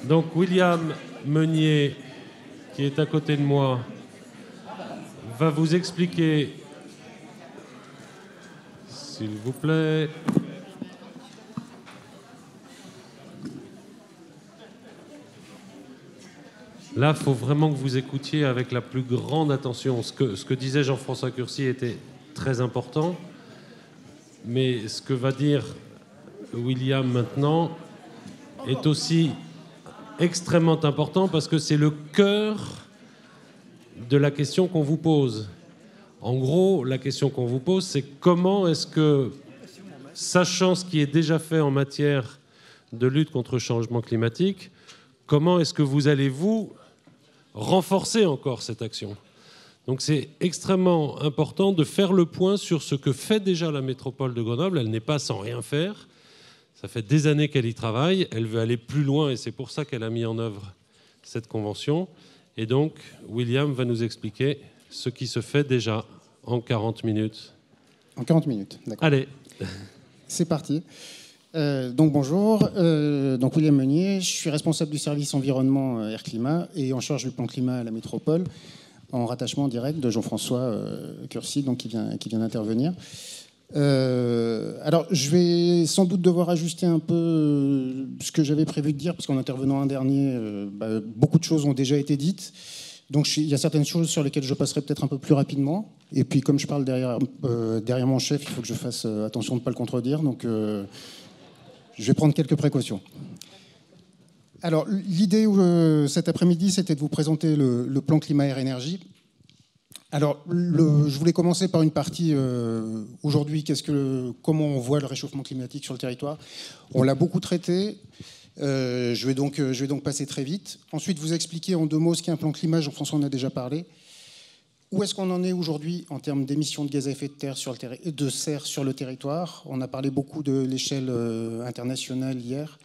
Donc William Meunier, qui est à côté de moi, va vous expliquer, s'il vous plaît, là, il faut vraiment que vous écoutiez avec la plus grande attention. Ce que disait Jean-François Cursi était très important, mais ce que va dire William maintenant est aussi extrêmement important parce que c'est le cœur de la question qu'on vous pose. En gros, la question qu'on vous pose, c'est comment est-ce que, sachant ce qui est déjà fait en matière de lutte contre le changement climatique, comment est-ce que vous allez, vous, renforcer encore cette action ? Donc c'est extrêmement important de faire le point sur ce que fait déjà la métropole de Grenoble. Elle n'est pas sans rien faire. Ça fait des années qu'elle y travaille. Elle veut aller plus loin et c'est pour ça qu'elle a mis en œuvre cette convention. Et donc, William va nous expliquer ce qui se fait déjà en 40 minutes. En 40 minutes, d'accord. Allez. C'est parti. Donc bonjour, donc William Meunier, je suis responsable du service environnement Air-Climat et en charge du plan climat à la métropole, en rattachement direct de Jean-François Cursi, donc qui vient d'intervenir. Alors, je vais sans doute devoir ajuster un peu ce que j'avais prévu de dire, parce qu'en intervenant un dernier, beaucoup de choses ont déjà été dites. Donc, il y a certaines choses sur lesquelles je passerai peut-être un peu plus rapidement. Et puis, comme je parle derrière mon chef, il faut que je fasse attention de ne pas le contredire. Donc, je vais prendre quelques précautions. Alors, l'idée cet après-midi, c'était de vous présenter le plan climat-air-énergie. Alors, je voulais commencer par une partie aujourd'hui, comment on voit le réchauffement climatique sur le territoire. On l'a beaucoup traité. Je vais donc passer très vite. Ensuite, vous expliquer en 2 mots ce qu'est un plan climat. Jean-François en a déjà parlé. Où est-ce qu'on en est aujourd'hui en termes d'émissions de gaz à effet de serre sur le territoire? On a parlé beaucoup de l'échelle internationale hier.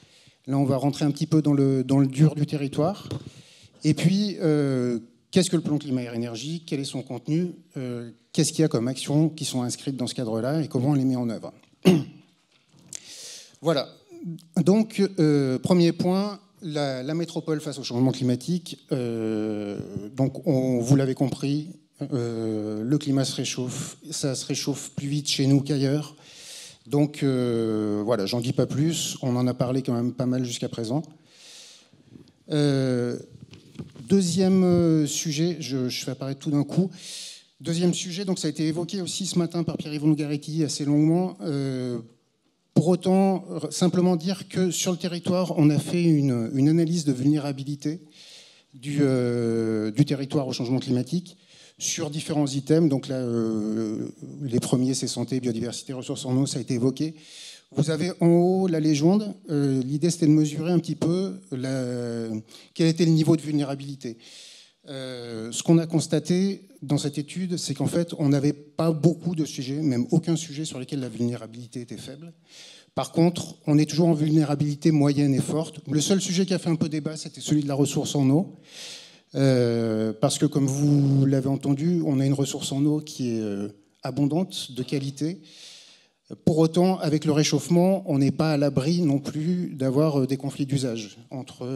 Là, on va rentrer un petit peu dans le dur du territoire. Et puis, qu'est-ce que le plan climat-air-énergie? Quel est son contenu? Qu'est-ce qu'il y a comme actions qui sont inscrites dans ce cadre-là et comment on les met en œuvre? Voilà. Donc, premier point, la métropole face au changement climatique. Donc, vous l'avez compris, le climat se réchauffe. Ça se réchauffe plus vite chez nous qu'ailleurs. Donc, voilà, j'en dis pas plus. On en a parlé quand même pas mal jusqu'à présent. Deuxième sujet, je fais apparaître tout d'un coup. Deuxième sujet, donc ça a été évoqué aussi ce matin par Pierre-Yvon Garetti assez longuement. Pour autant, simplement dire que sur le territoire, on a fait une analyse de vulnérabilité du territoire au changement climatique sur différents items. Donc là, les premiers, c'est santé, biodiversité, ressources en eau, ça a été évoqué. Vous avez en haut la légende. L'idée, c'était de mesurer un petit peu quel était le niveau de vulnérabilité. Ce qu'on a constaté dans cette étude, c'est qu'en fait, on n'avait pas beaucoup de sujets, même aucun sujet sur lequel la vulnérabilité était faible. Par contre, on est toujours en vulnérabilité moyenne et forte. Le seul sujet qui a fait un peu débat, c'était celui de la ressource en eau. Parce que, comme vous l'avez entendu, on a une ressource en eau qui est abondante, de qualité. Pour autant, avec le réchauffement, on n'est pas à l'abri non plus d'avoir des conflits d'usage entre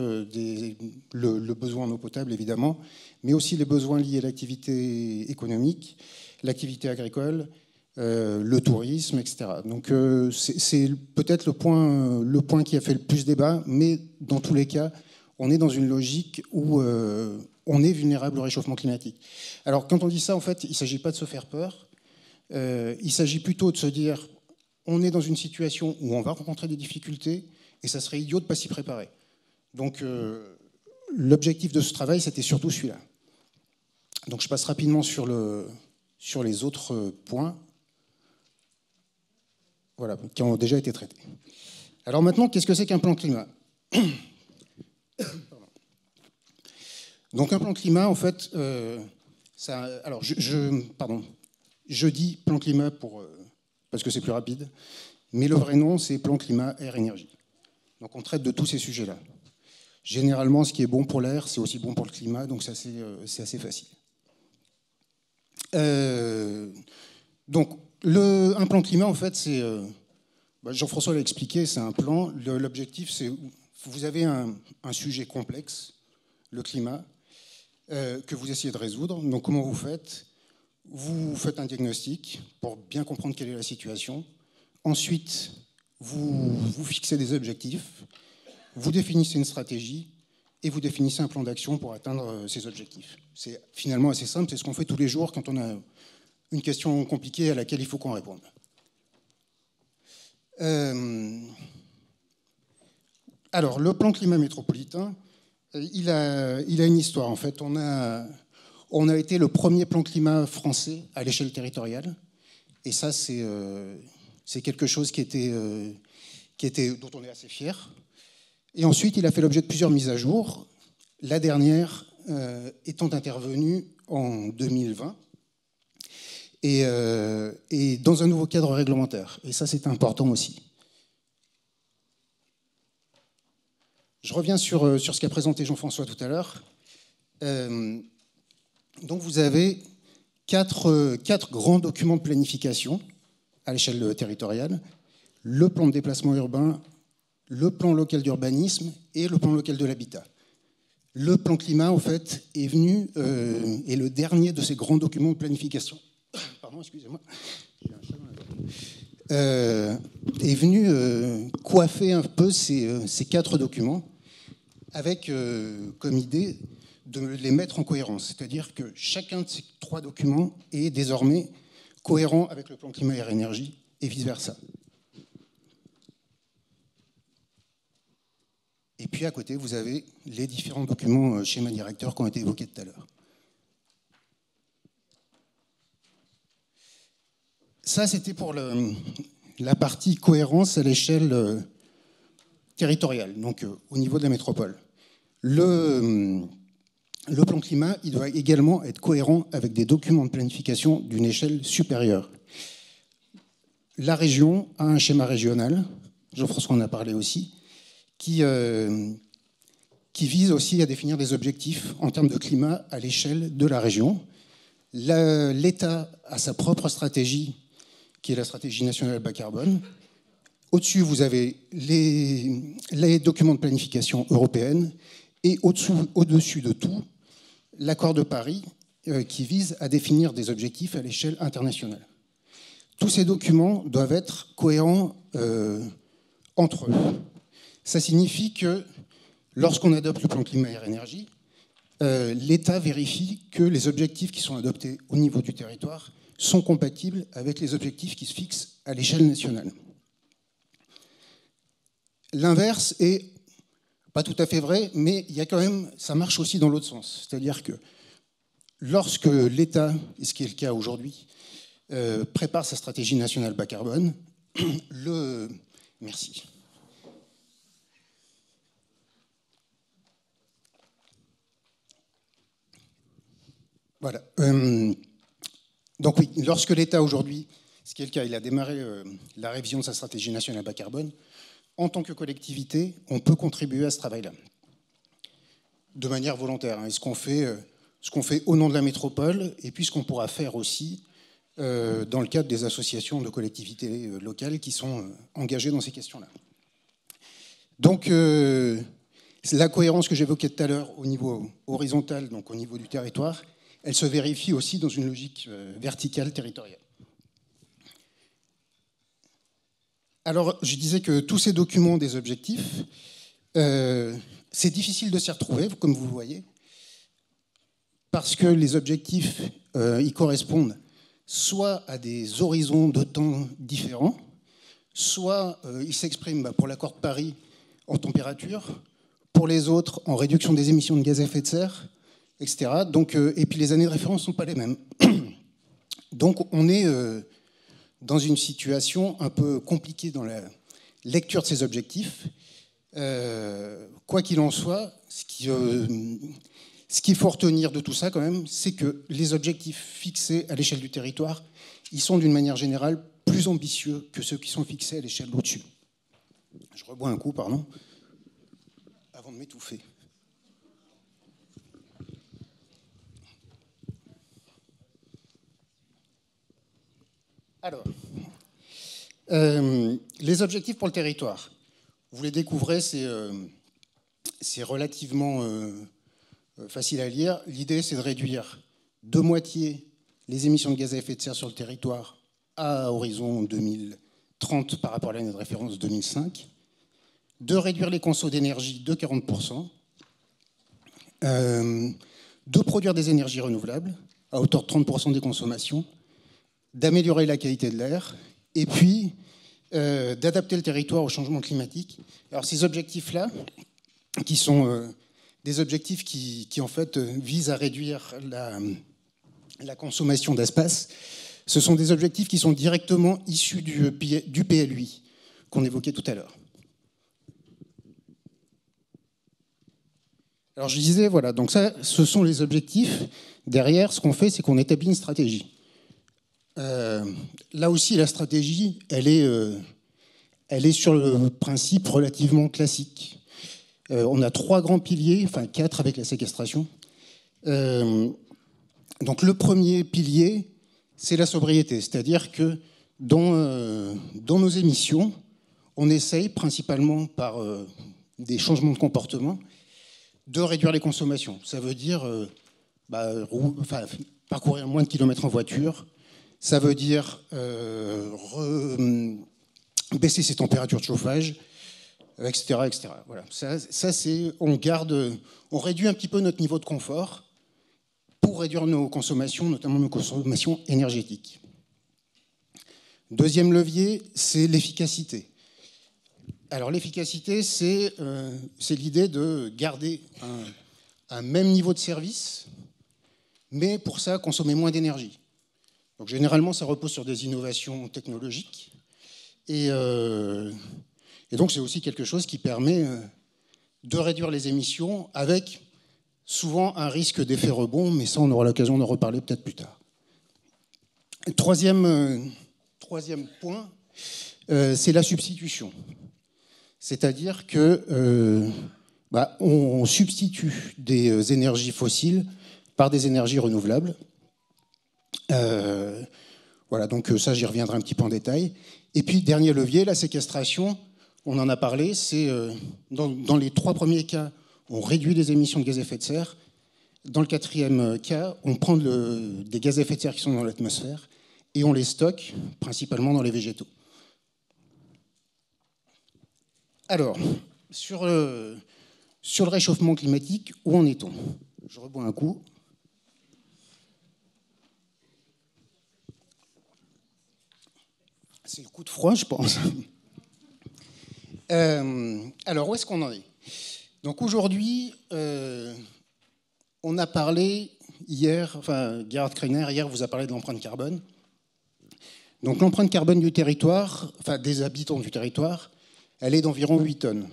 le besoin en eau potable, évidemment, mais aussi les besoins liés à l'activité économique, l'activité agricole, le tourisme, etc. Donc c'est peut-être le point qui a fait le plus débat, mais dans tous les cas, on est dans une logique où on est vulnérable au réchauffement climatique. Alors quand on dit ça, en fait, il ne s'agit pas de se faire peur, il s'agit plutôt de se dire on est dans une situation où on va rencontrer des difficultés et ça serait idiot de ne pas s'y préparer. Donc l'objectif de ce travail, c'était surtout celui-là. Donc je passe rapidement sur les autres points, voilà, qui ont déjà été traités. Alors maintenant, qu'est-ce que c'est qu'un plan climat? Donc un plan climat, en fait, alors je dis plan climat parce que c'est plus rapide, mais le vrai nom, c'est plan climat air-énergie. Donc on traite de tous ces sujets-là. Généralement, ce qui est bon pour l'air, c'est aussi bon pour le climat, donc ça, c'est assez facile. Donc un plan climat, en fait, c'est... Jean-François l'a expliqué, c'est un plan. L'objectif, c'est vous avez un sujet complexe, le climat, que vous essayez de résoudre. Donc comment vous faites? Vous faites un diagnostic pour bien comprendre quelle est la situation. Ensuite, vous fixez des objectifs, vous définissez une stratégie et vous définissez un plan d'action pour atteindre ces objectifs. C'est finalement assez simple, c'est ce qu'on fait tous les jours quand on a une question compliquée à laquelle il faut qu'on réponde. Alors, le plan climat métropolitain, il a une histoire. En fait, on a été le premier plan climat français à l'échelle territoriale. Et ça, c'est quelque chose dont on est assez fier. Et ensuite, il a fait l'objet de plusieurs mises à jour. La dernière étant intervenue en 2020 et dans un nouveau cadre réglementaire. Et ça, c'est important aussi. Je reviens sur ce qu'a présenté Jean-François tout à l'heure. Donc vous avez quatre grands documents de planification à l'échelle territoriale. Le plan de déplacement urbain, le plan local d'urbanisme et le plan local de l'habitat. Le plan climat, en fait, est venu, est le dernier de ces grands documents de planification. Pardon, excusez-moi. Est venu coiffer un peu ces quatre documents avec comme idée de les mettre en cohérence. C'est-à-dire que chacun de ces trois documents est désormais cohérent avec le plan climat et énergie et vice-versa. Et puis à côté, vous avez les différents documents schéma directeur qui ont été évoqués tout à l'heure. Ça, c'était pour la partie cohérence à l'échelle territoriale, donc au niveau de la métropole. Le plan climat, il doit également être cohérent avec des documents de planification d'une échelle supérieure. La région a un schéma régional, Jean-François en a parlé aussi, qui vise aussi à définir des objectifs en termes de climat à l'échelle de la région. L'État a sa propre stratégie, qui est la stratégie nationale bas carbone. Au-dessus, vous avez les documents de planification européenne et au-dessus de tout, l'accord de Paris qui vise à définir des objectifs à l'échelle internationale. Tous ces documents doivent être cohérents entre eux. Ça signifie que lorsqu'on adopte le plan climat et énergie, l'État vérifie que les objectifs qui sont adoptés au niveau du territoire sont compatibles avec les objectifs qui se fixent à l'échelle nationale. L'inverse est pas tout à fait vrai, mais il y a quand même, ça marche aussi dans l'autre sens. C'est-à-dire que lorsque l'État, et ce qui est le cas aujourd'hui, prépare sa stratégie nationale bas carbone, Merci. Voilà. Donc oui, lorsque l'État aujourd'hui, ce qui est le cas, il a démarré la révision de sa stratégie nationale bas carbone, en tant que collectivité, on peut contribuer à ce travail-là, de manière volontaire. Et ce qu'on fait au nom de la métropole, et puis ce qu'on pourra faire aussi dans le cadre des associations de collectivités locales qui sont engagées dans ces questions-là. Donc, la cohérence que j'évoquais tout à l'heure au niveau horizontal, donc au niveau du territoire, elle se vérifie aussi dans une logique verticale territoriale. Alors, je disais que tous ces documents des objectifs, c'est difficile de s'y retrouver, comme vous le voyez, parce que les objectifs, ils correspondent soit à des horizons de temps différents, soit ils s'expriment pour l'accord de Paris en température, pour les autres en réduction des émissions de gaz à effet de serre, etc. Donc, et puis les années de référence ne sont pas les mêmes. Donc on est dans une situation un peu compliquée dans la lecture de ces objectifs. Quoi qu'il en soit, ce qu'il faut retenir de tout ça quand même, c'est que les objectifs fixés à l'échelle du territoire, ils sont d'une manière générale plus ambitieux que ceux qui sont fixés à l'échelle au-dessus. Je rebois un coup, pardon, avant de m'étouffer. Alors, les objectifs pour le territoire, vous les découvrez, c'est c'est relativement facile à lire. L'idée, c'est de réduire de moitié les émissions de gaz à effet de serre sur le territoire à horizon 2030 par rapport à l'année de référence 2005, de réduire les consommations d'énergie de 40%, de produire des énergies renouvelables à hauteur de 30% des consommations, d'améliorer la qualité de l'air, et puis d'adapter le territoire au changement climatique. Alors ces objectifs-là, qui sont des objectifs qui en fait visent à réduire la consommation d'espace, ce sont des objectifs qui sont directement issus du PLUI qu'on évoquait tout à l'heure. Alors je disais, voilà, donc ça, ce sont les objectifs. Derrière, ce qu'on fait, c'est qu'on établit une stratégie. Là aussi, la stratégie, elle est sur le principe relativement classique. On a 3 grands piliers, enfin 4 avec la séquestration. Donc le premier pilier, c'est la sobriété, c'est-à-dire que dans nos émissions, on essaye principalement par des changements de comportement de réduire les consommations. Ça veut dire parcourir moins de kilomètres en voiture, ça veut dire baisser ses températures de chauffage, etc. etc. Voilà. Ça c'est, on réduit un petit peu notre niveau de confort pour réduire nos consommations, notamment nos consommations énergétiques. Deuxième levier, c'est l'efficacité. Alors l'efficacité, c'est l'idée de garder un même niveau de service, mais pour ça, consommer moins d'énergie. Donc généralement, ça repose sur des innovations technologiques. Et donc c'est aussi quelque chose qui permet de réduire les émissions avec souvent un risque d'effet rebond, mais ça, on aura l'occasion d'en reparler peut-être plus tard. Troisième point, c'est la substitution. C'est-à-dire que on substitue des énergies fossiles par des énergies renouvelables. Voilà, donc ça, j'y reviendrai un petit peu en détail. Et puis, dernier levier, la séquestration, on en a parlé, c'est dans les 3 premiers cas, on réduit les émissions de gaz à effet de serre. Dans le 4e cas, on prend des gaz à effet de serre qui sont dans l'atmosphère et on les stocke principalement dans les végétaux. Alors, sur le réchauffement climatique, où en est-on? Je rebois un coup. C'est le coup de froid, je pense. Alors, où est-ce qu'on en est? Donc aujourd'hui, on a parlé hier, enfin Gerhard Kreiner, hier, vous a parlé de l'empreinte carbone. Donc l'empreinte carbone du territoire, enfin des habitants du territoire, elle est d'environ 8 tonnes.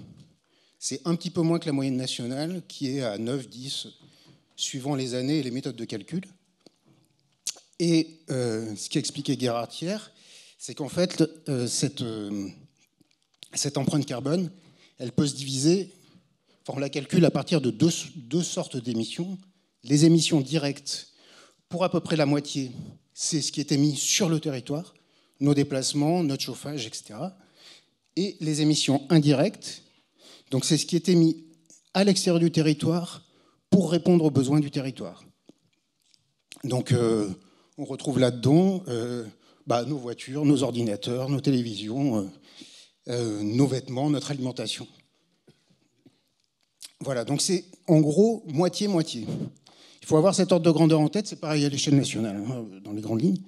C'est un petit peu moins que la moyenne nationale, qui est à 9, 10, suivant les années et les méthodes de calcul. Et ce qu'expliquait Gerhard hier, c'est qu'en fait, cette empreinte carbone, elle peut se diviser, enfin, on la calcule à partir de deux sortes d'émissions. Les émissions directes, pour à peu près la moitié, c'est ce qui est émis sur le territoire, nos déplacements, notre chauffage, etc. Et les émissions indirectes, donc c'est ce qui est émis à l'extérieur du territoire pour répondre aux besoins du territoire. Donc on retrouve là-dedans nos voitures, nos ordinateurs, nos télévisions, nos vêtements, notre alimentation. Voilà, donc c'est en gros moitié-moitié. Il faut avoir cet ordre de grandeur en tête, c'est pareil à l'échelle nationale, hein, dans les grandes lignes.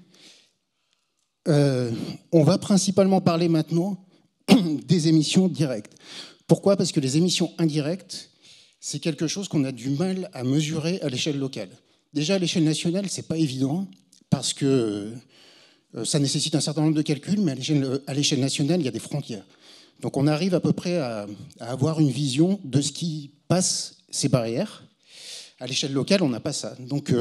On va principalement parler maintenant des émissions directes. Pourquoi? Parce que les émissions indirectes, c'est quelque chose qu'on a du mal à mesurer à l'échelle locale. Déjà, à l'échelle nationale, ce n'est pas évident, parce que ça nécessite un certain nombre de calculs, mais à l'échelle nationale, il y a des frontières. Donc on arrive à peu près à avoir une vision de ce qui passe ces barrières. À l'échelle locale, on n'a pas ça. Donc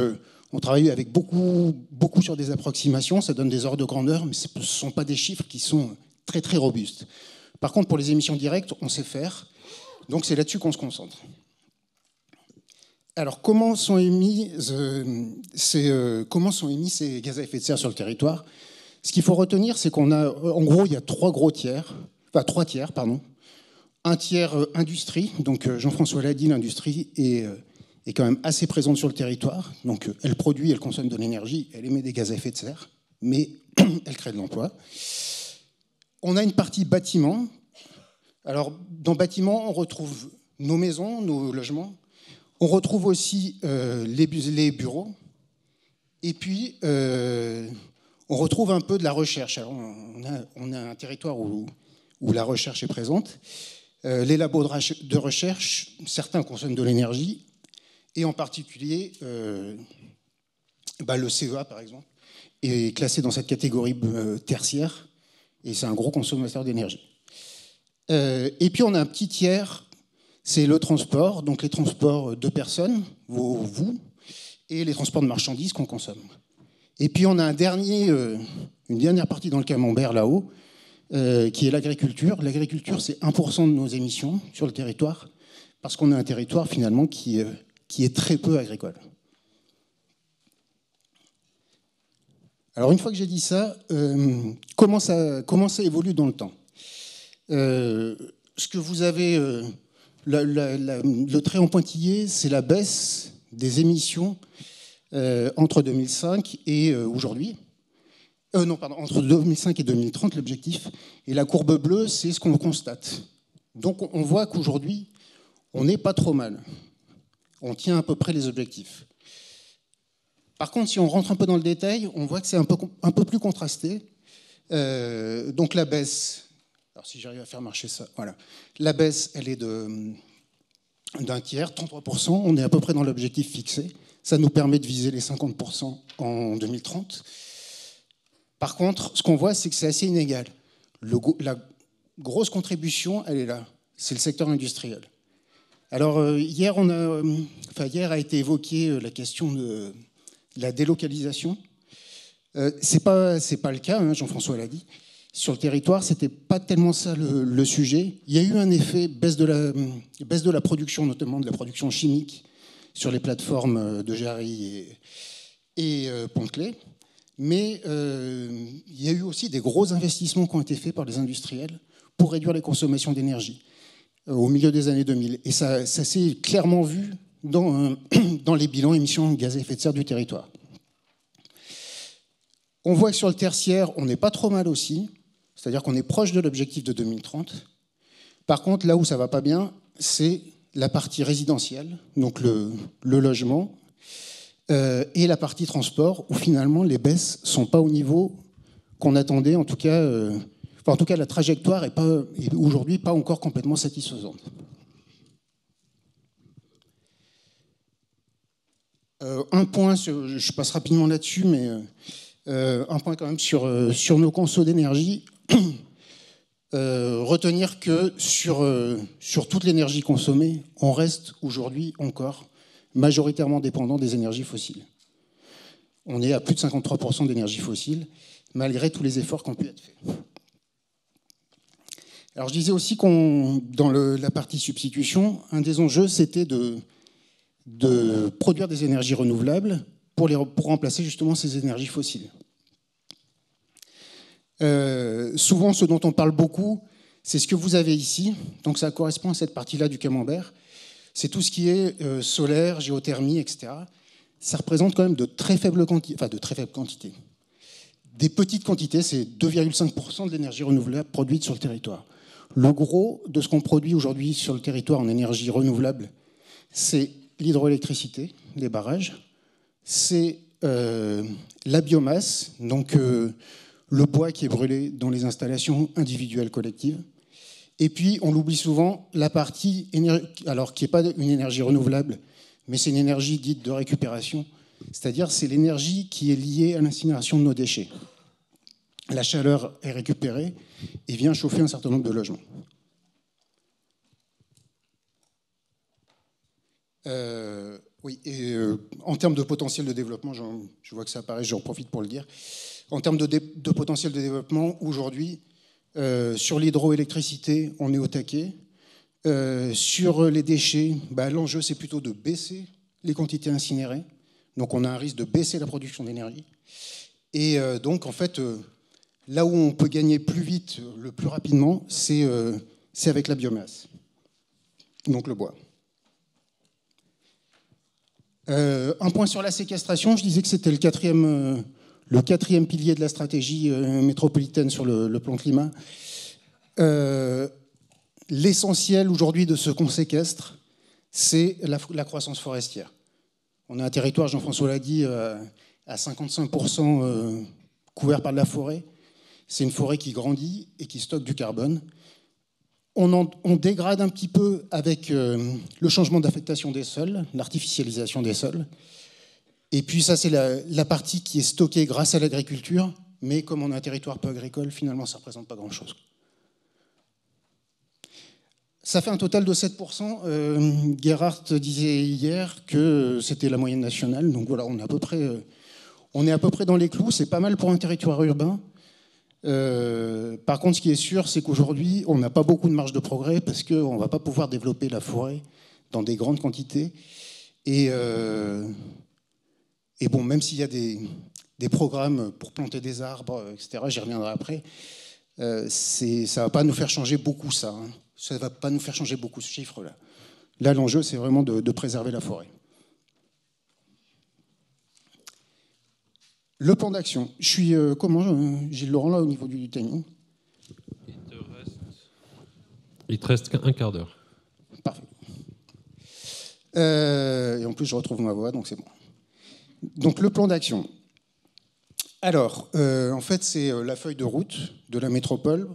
on travaille avec beaucoup sur des approximations, ça donne des ordres de grandeur, mais ce ne sont pas des chiffres qui sont très très robustes. Par contre, pour les émissions directes, on sait faire. Donc c'est là-dessus qu'on se concentre. Alors comment sont émis ces gaz à effet de serre sur le territoire? Ce qu'il faut retenir, c'est qu'on a, en gros, il y a trois tiers. Un tiers industrie, donc Jean-François l'a dit, l'industrie est quand même assez présente sur le territoire. Donc elle produit, elle consomme de l'énergie, elle émet des gaz à effet de serre, mais elle crée de l'emploi. On a une partie bâtiment. Alors dans bâtiment, on retrouve nos maisons, nos logements. On retrouve aussi les bureaux. Et puis on retrouve un peu de la recherche. Alors, on a un territoire où la recherche est présente. Les labos de recherche, certains consomment de l'énergie, et en particulier, le CEA, par exemple, est classé dans cette catégorie tertiaire, et c'est un gros consommateur d'énergie. Et puis, on a un petit tiers, c'est le transport, donc les transports de personnes, vous, et les transports de marchandises qu'on consomme. Et puis, on a une dernière partie dans le camembert, là-haut, qui est l'agriculture. L'agriculture, c'est 1% de nos émissions sur le territoire, parce qu'on a un territoire finalement qui est très peu agricole. Alors une fois que j'ai dit ça, comment ça évolue dans le temps ? Ce que vous avez, le trait en pointillé, c'est la baisse des émissions entre 2005 et aujourd'hui. Entre 2005 et 2030, l'objectif. Et la courbe bleue, c'est ce qu'on constate. Donc on voit qu'aujourd'hui, on n'est pas trop mal. On tient à peu près les objectifs. Par contre, si on rentre un peu dans le détail, on voit que c'est un peu plus contrasté. Donc la baisse, alors si j'arrive à faire marcher ça, voilà. La baisse, elle est d'un tiers, 33%. On est à peu près dans l'objectif fixé. Ça nous permet de viser les 50% en 2030. Par contre, ce qu'on voit, c'est que c'est assez inégal. La grosse contribution, elle est là. C'est le secteur industriel. Alors, hier a été évoquée la question de la délocalisation. C'est pas le cas, hein, Jean-François l'a dit. Sur le territoire, c'était pas tellement ça le sujet. Il y a eu un effet baisse de la production, notamment de la production chimique, sur les plateformes de Jarry et Pont-de-Claix. Mais il y a eu aussi des gros investissements qui ont été faits par les industriels pour réduire les consommations d'énergie au milieu des années 2000. Et ça s'est clairement vu dans les bilans émissions de gaz à effet de serre du territoire. On voit que sur le tertiaire, on n'est pas trop mal aussi, c'est-à-dire qu'on est proche de l'objectif de 2030. Par contre, là où ça ne va pas bien, c'est la partie résidentielle, donc le logement, et la partie transport, où finalement les baisses ne sont pas au niveau qu'on attendait, en tout cas, la trajectoire est aujourd'hui pas encore complètement satisfaisante. Un point, je passe rapidement là-dessus, mais un point quand même sur nos consos d'énergie. Retenir que sur toute l'énergie consommée, on reste aujourd'hui encore majoritairement dépendant des énergies fossiles. On est à plus de 53% d'énergie fossile, malgré tous les efforts qui ont pu être faits. Alors je disais aussi dans la partie substitution, un des enjeux, c'était de produire des énergies renouvelables pour remplacer justement ces énergies fossiles. Souvent, ce dont on parle beaucoup, c'est ce que vous avez ici. Donc ça correspond à cette partie-là du camembert. C'est tout ce qui est solaire, géothermie, etc. Ça représente quand même de très faibles quantités. Des petites quantités, c'est 2,5% de l'énergie renouvelable produite sur le territoire. Le gros de ce qu'on produit aujourd'hui sur le territoire en énergie renouvelable, c'est l'hydroélectricité, les barrages, c'est la biomasse, donc le bois qui est brûlé dans les installations individuelles collectives. Et puis, on l'oublie souvent, la partie, alors qui n'est pas une énergie renouvelable, mais c'est une énergie dite de récupération, c'est-à-dire c'est l'énergie qui est liée à l'incinération de nos déchets. La chaleur est récupérée et vient chauffer un certain nombre de logements. Oui, et en termes de potentiel de développement, je vois que ça apparaît, j'en profite pour le dire. En termes de potentiel de développement, aujourd'hui, sur l'hydroélectricité, on est au taquet. Sur les déchets, l'enjeu, c'est plutôt de baisser les quantités incinérées. Donc, on a un risque de baisser la production d'énergie. Et donc, en fait, là où on peut gagner plus vite, le plus rapidement, c'est c'est avec la biomasse, donc le bois. Un point sur la séquestration, je disais que c'était le quatrième pilier de la stratégie métropolitaine sur le plan climat. L'essentiel aujourd'hui de ce qu'on séquestre, c'est la croissance forestière. On a un territoire, Jean-François l'a dit, à 55% couvert par de la forêt. C'est une forêt qui grandit et qui stocke du carbone. On dégrade un petit peu avec le changement d'affectation des sols, l'artificialisation des sols. Et puis ça, c'est la partie qui est stockée grâce à l'agriculture, mais comme on a un territoire peu agricole, finalement, ça ne représente pas grand-chose. Ça fait un total de 7%. Gerhardt disait hier que c'était la moyenne nationale. Donc voilà, on est à peu près dans les clous. C'est pas mal pour un territoire urbain. Par contre, ce qui est sûr, c'est qu'aujourd'hui, on n'a pas beaucoup de marge de progrès parce qu'on ne va pas pouvoir développer la forêt dans des grandes quantités. Et bon, même s'il y a des programmes pour planter des arbres, etc., j'y reviendrai après, ça ne va pas nous faire changer beaucoup, ça. Hein. Ça ne va pas nous faire changer beaucoup ce chiffre-là. Là, l'enjeu, c'est vraiment de préserver la forêt. Le plan d'action. Je suis comment, Gilles Laurent, là, au niveau du timing? Il te reste un quart d'heure. Parfait. Et en plus, je retrouve ma voix, donc c'est bon. Donc, le plan d'action. Alors, en fait, c'est la feuille de route de la métropole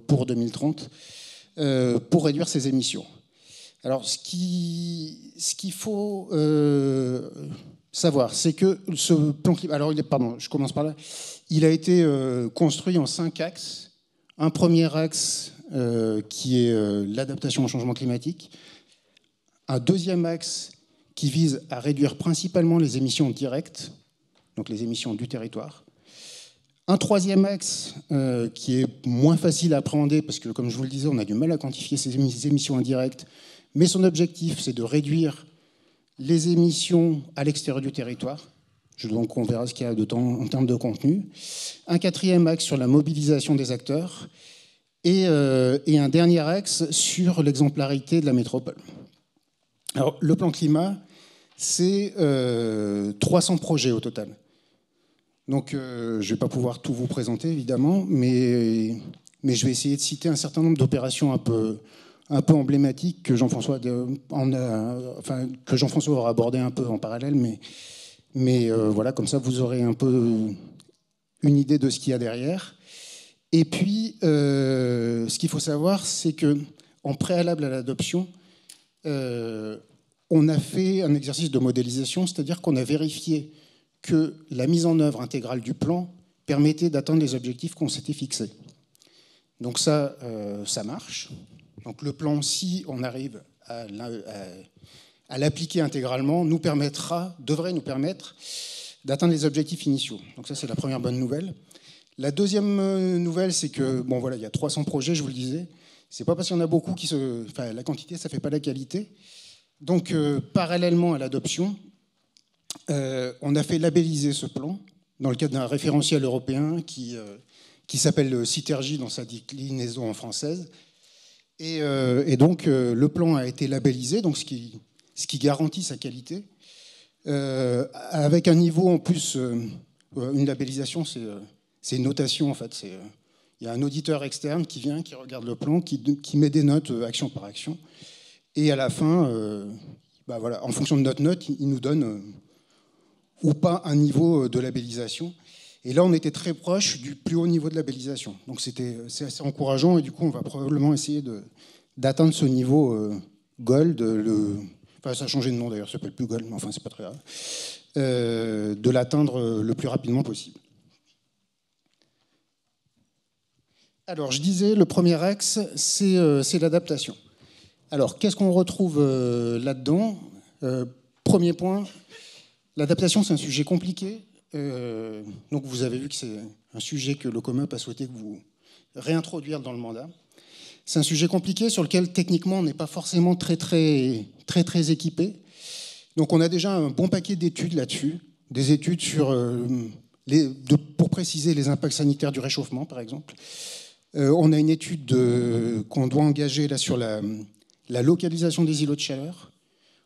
pour 2030 pour réduire ses émissions. Alors, ce qu'il faut savoir, c'est que ce plan climat... Alors, je commence par là. Il a été construit en 5 axes. Un premier axe qui est l'adaptation au changement climatique. Un deuxième axe qui vise à réduire principalement les émissions directes, donc les émissions du territoire. Un troisième axe qui est moins facile à appréhender parce que, comme je vous le disais, on a du mal à quantifier ces émissions indirectes, mais son objectif, c'est de réduire les émissions à l'extérieur du territoire. Donc on verra ce qu'il y a de temps en termes de contenu. Un quatrième axe sur la mobilisation des acteurs et un dernier axe sur l'exemplarité de la métropole. Alors, le plan climat, c'est 300 projets au total. Donc, je ne vais pas pouvoir tout vous présenter, évidemment, mais je vais essayer de citer un certain nombre d'opérations un peu emblématiques que Jean-François aura abordé un peu en parallèle, mais voilà, comme ça, vous aurez un peu une idée de ce qu'il y a derrière. Et puis, ce qu'il faut savoir, c'est qu'en préalable à l'adoption, on a fait un exercice de modélisation, c'est-à-dire qu'on a vérifié que la mise en œuvre intégrale du plan permettait d'atteindre les objectifs qu'on s'était fixés. Donc ça marche. Donc le plan, si on arrive à l'appliquer intégralement, devrait nous permettre d'atteindre les objectifs initiaux. Donc ça, c'est la première bonne nouvelle. La deuxième nouvelle, c'est que, bon voilà, il y a 300 projets, je vous le disais. C'est pas parce qu'il y en a beaucoup la quantité, ça ne fait pas la qualité. Donc, parallèlement à l'adoption, on a fait labelliser ce plan dans le cadre d'un référentiel européen qui s'appelle Citergy dans sa déclinaison en française. Et donc, le plan a été labellisé, donc ce qui garantit sa qualité, avec un niveau en plus, une labellisation, c'est une notation en fait. Il y a un auditeur externe qui vient, qui regarde le plan, qui met des notes action par action. Et à la fin, voilà, en fonction de notre note, il nous donne ou pas un niveau de labellisation. Et là, on était très proche du plus haut niveau de labellisation. Donc c'est assez encourageant et du coup, on va probablement essayer d'atteindre ce niveau Gold. Enfin, ça a changé de nom d'ailleurs, ça s'appelle plus Gold, mais enfin, c'est pas très grave. De l'atteindre le plus rapidement possible. Alors, je disais, le premier axe, c'est l'adaptation. Alors, qu'est-ce qu'on retrouve là-dedans? Premier point, l'adaptation, c'est un sujet compliqué. Donc, vous avez vu que c'est un sujet que le COMUP a souhaité que vous réintroduire dans le mandat. C'est un sujet compliqué sur lequel, techniquement, on n'est pas forcément très équipé. Donc, on a déjà un bon paquet d'études là-dessus, des études sur pour préciser les impacts sanitaires du réchauffement, par exemple. On a une étude qu'on doit engager là, sur la localisation des îlots de chaleur.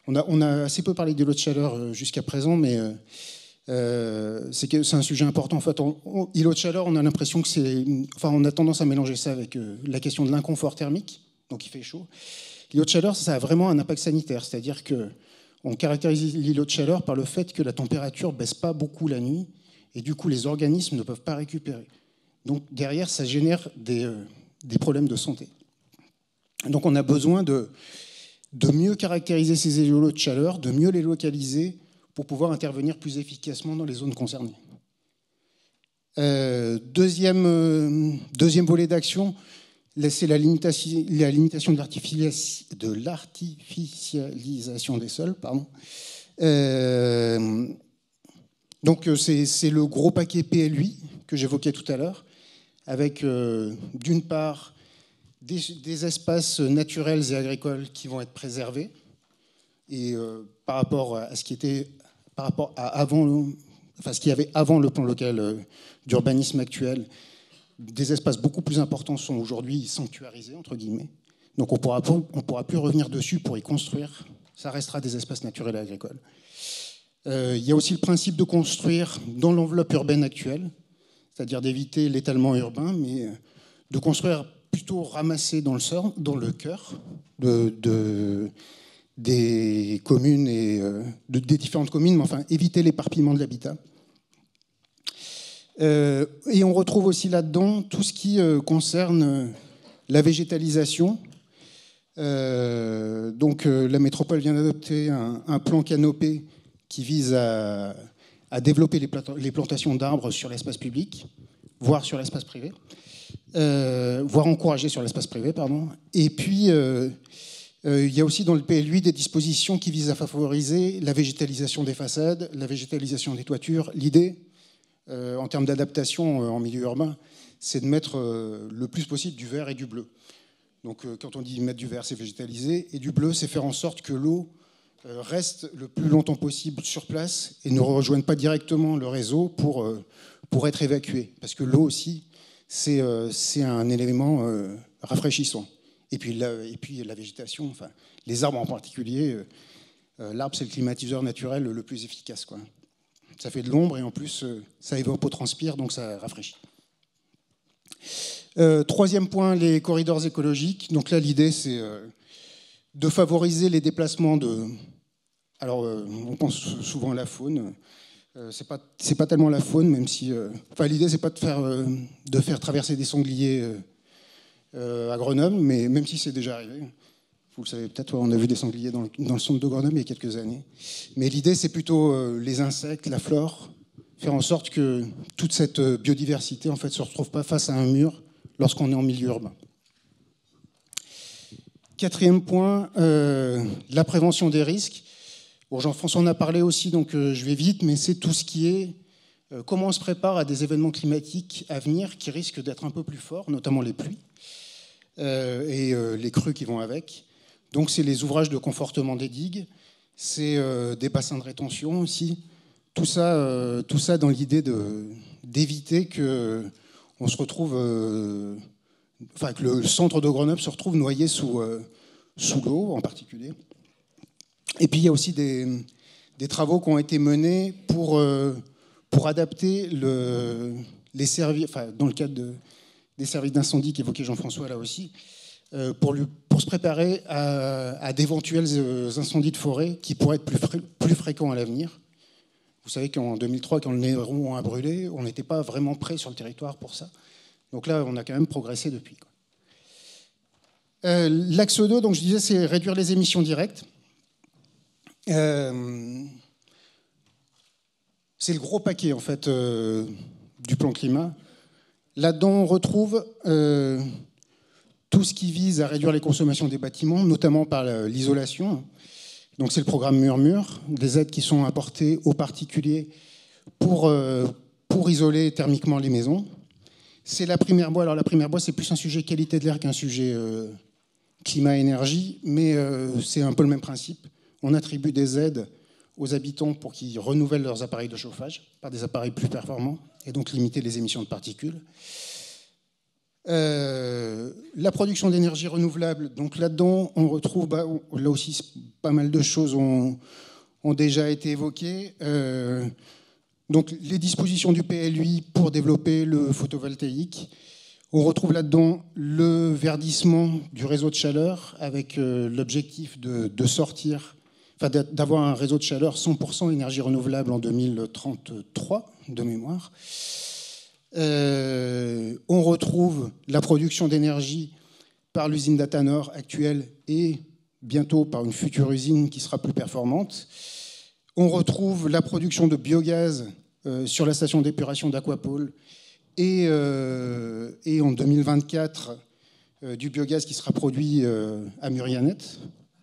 On a assez peu parlé d'îlots de chaleur jusqu'à présent, mais c'est un sujet important. En fait, îlots de chaleur, on a l'impression que on a tendance à mélanger ça avec la question de l'inconfort thermique, donc il fait chaud. L'îlot de chaleur, ça a vraiment un impact sanitaire, c'est-à-dire qu'on caractérise l'îlot de chaleur par le fait que la température ne baisse pas beaucoup la nuit, et du coup, les organismes ne peuvent pas récupérer. Donc derrière, ça génère des problèmes de santé. Donc on a besoin de mieux caractériser ces îlots de chaleur, de mieux les localiser pour pouvoir intervenir plus efficacement dans les zones concernées. Deuxième volet d'action, c'est la limitation de l'artificialisation des sols. Donc c'est le gros paquet PLUI que j'évoquais tout à l'heure, avec d'une part des espaces naturels et agricoles qui vont être préservés, et par rapport à ce qui y avait avant le plan local d'urbanisme actuel, des espaces beaucoup plus importants sont aujourd'hui sanctuarisés, entre guillemets. Donc on pourra plus revenir dessus pour y construire. Ça restera des espaces naturels et agricoles. Il y a aussi le principe de construire dans l'enveloppe urbaine actuelle, c'est-à-dire d'éviter l'étalement urbain, mais de construire plutôt ramassé dans le cœur des communes et des différentes communes, mais enfin éviter l'éparpillement de l'habitat. Et on retrouve aussi là-dedans tout ce qui concerne la végétalisation. Donc la métropole vient d'adopter un plan canopé qui vise à développer les plantations d'arbres sur l'espace public, voire sur l'espace privé, voire encourager sur l'espace privé, pardon. Et puis il y a aussi dans le PLUI des dispositions qui visent à favoriser la végétalisation des façades, la végétalisation des toitures. L'idée, en termes d'adaptation en milieu urbain, c'est de mettre le plus possible du vert et du bleu. Donc quand on dit mettre du vert, c'est végétaliser, et du bleu, c'est faire en sorte que l'eau reste le plus longtemps possible sur place et ne rejoigne pas directement le réseau pour être évacuée. Parce que l'eau aussi, c'est un élément rafraîchissant. Et puis la végétation, enfin, les arbres en particulier, l'arbre, c'est le climatiseur naturel le plus efficace, quoi. Ça fait de l'ombre et en plus, ça évapotranspire, donc ça rafraîchit. Troisième point, les corridors écologiques. Donc là, l'idée, c'est de favoriser les déplacements de... Alors, on pense souvent à la faune. C'est pas tellement la faune, même si... Enfin, l'idée, c'est pas de faire traverser des sangliers à Grenoble, mais même si c'est déjà arrivé. Vous le savez peut-être, on a vu des sangliers dans le centre de Grenoble il y a quelques années. Mais l'idée, c'est plutôt les insectes, la flore, faire en sorte que toute cette biodiversité en fait, se retrouve pas face à un mur lorsqu'on est en milieu urbain. Quatrième point, la prévention des risques. Bon, Jean-François en a parlé aussi, donc je vais vite, mais c'est tout ce qui est comment on se prépare à des événements climatiques à venir qui risquent d'être un peu plus forts, notamment les pluies et les crues qui vont avec. Donc c'est les ouvrages de confortement des digues, c'est des bassins de rétention aussi. Tout ça dans l'idée d'éviter qu'on se retrouve, que le centre de Grenoble se retrouve noyé sous l'eau en particulier. Et puis il y a aussi des travaux qui ont été menés pour adapter les services, dans le cadre des services d'incendie qu'évoquait Jean-François là aussi, pour se préparer à d'éventuels incendies de forêt qui pourraient être plus fréquents à l'avenir. Vous savez qu'en 2003, quand le Néron a brûlé, on n'était pas vraiment prêt sur le territoire pour ça. Donc là, on a quand même progressé depuis. L'axe 2, donc je disais, c'est réduire les émissions directes. C'est le gros paquet en fait du plan climat. Là-dedans, on retrouve tout ce qui vise à réduire les consommations des bâtiments, notamment par l'isolation. Donc c'est le programme Murmure, des aides qui sont apportées aux particuliers pour isoler thermiquement les maisons. C'est la primaire bois. Alors la primaire bois, c'est plus un sujet qualité de l'air qu'un sujet climat-énergie, mais c'est un peu le même principe. On attribue des aides aux habitants pour qu'ils renouvellent leurs appareils de chauffage par des appareils plus performants et donc limiter les émissions de particules. La production d'énergie renouvelable, donc là-dedans, on retrouve, là aussi, pas mal de choses ont déjà été évoquées. Donc les dispositions du PLUI pour développer le photovoltaïque. On retrouve là-dedans le verdissement du réseau de chaleur avec l'objectif de sortir, enfin d'avoir un réseau de chaleur 100% énergie renouvelable en 2033, de mémoire. On retrouve la production d'énergie par l'usine d'Atanor actuelle et bientôt par une future usine qui sera plus performante. On retrouve la production de biogaz sur la station d'épuration d'Aquapole et en 2024 du biogaz qui sera produit à Murianet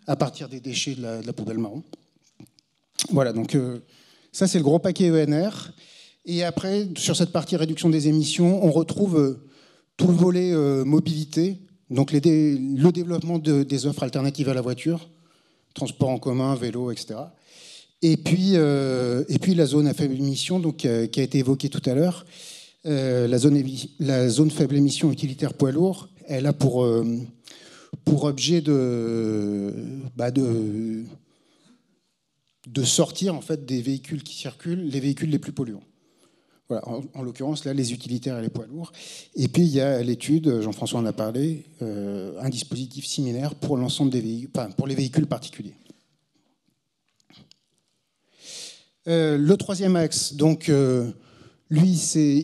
à partir des déchets de la poubelle marron. Voilà, donc ça c'est le gros paquet ENR. Et après, sur cette partie réduction des émissions, on retrouve tout le volet mobilité, donc le développement des offres alternatives à la voiture, transport en commun, vélo, etc. Et puis la zone à faible émission, donc, qui a été évoquée tout à l'heure, la zone faible émission utilitaire poids lourd, elle a pour objet de sortir en fait des véhicules qui circulent, les véhicules les plus polluants. Voilà, en l'occurrence, là, les utilitaires et les poids lourds. Et puis, il y a l'étude, Jean-François en a parlé, un dispositif similaire pour l'ensemble des véhicules, enfin, pour les véhicules particuliers. Le troisième axe, donc, lui,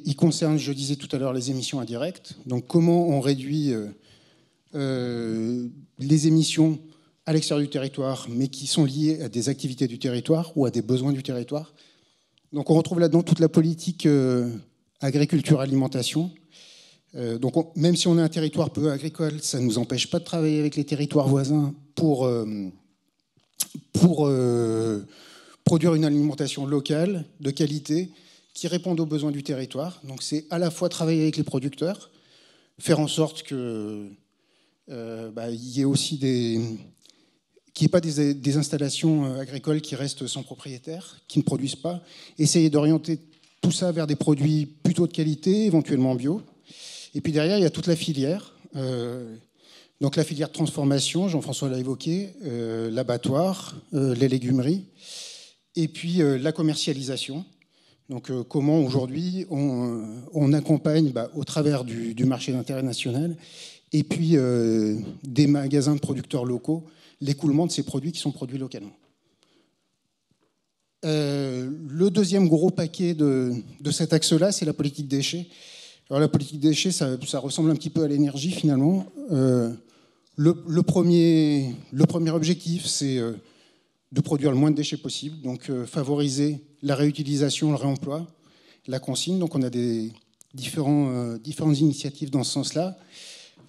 il concerne, je disais tout à l'heure, les émissions indirectes. Donc, comment on réduit les émissions à l'extérieur du territoire, mais qui sont liées à des activités du territoire ou à des besoins du territoire. Donc on retrouve là-dedans toute la politique agriculture-alimentation. Donc même si on a un territoire peu agricole, ça ne nous empêche pas de travailler avec les territoires voisins pour produire une alimentation locale, de qualité, qui réponde aux besoins du territoire. Donc c'est à la fois travailler avec les producteurs, faire en sorte qu'il y ait aussi qu'il n'y ait pas des installations agricoles qui restent sans propriétaire, qui ne produisent pas. Essayer d'orienter tout ça vers des produits plutôt de qualité, éventuellement bio. Et puis derrière, il y a toute la filière. Donc la filière de transformation, Jean-François l'a évoqué, l'abattoir, les légumeries. Et puis la commercialisation. Donc comment aujourd'hui on accompagne au travers du marché d'intérêt national et puis des magasins de producteurs locaux l'écoulement de ces produits qui sont produits localement. Le deuxième gros paquet de cet axe-là, c'est la politique déchets. Alors la politique déchets, ça ressemble un petit peu à l'énergie finalement. Le premier objectif, c'est de produire le moins de déchets possible, donc favoriser la réutilisation, le réemploi, la consigne. Donc on a des différentes initiatives dans ce sens-là.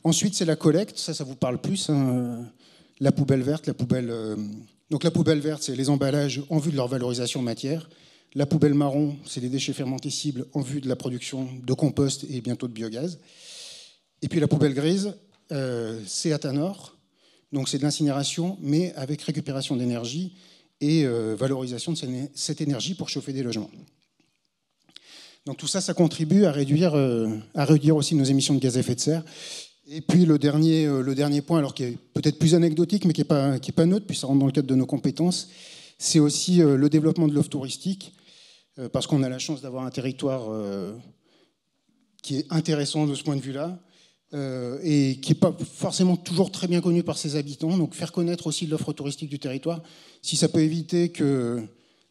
Ensuite, c'est la collecte, ça vous parle plus, hein. La poubelle verte, donc la poubelle verte, c'est les emballages en vue de leur valorisation en matière. La poubelle marron, c'est les déchets fermentescibles en vue de la production de compost et bientôt de biogaz. Et puis la poubelle grise, c'est Atanor, donc c'est de l'incinération, mais avec récupération d'énergie et valorisation de cette énergie pour chauffer des logements. Donc tout ça, ça contribue à réduire aussi nos émissions de gaz à effet de serre. Et puis le dernier point, alors qui est peut-être plus anecdotique, mais qui est pas neutre, puis ça rentre dans le cadre de nos compétences, c'est aussi le développement de l'offre touristique, parce qu'on a la chance d'avoir un territoire qui est intéressant de ce point de vue-là, et qui n'est pas forcément toujours très bien connu par ses habitants. Donc faire connaître aussi l'offre touristique du territoire, si ça peut éviter que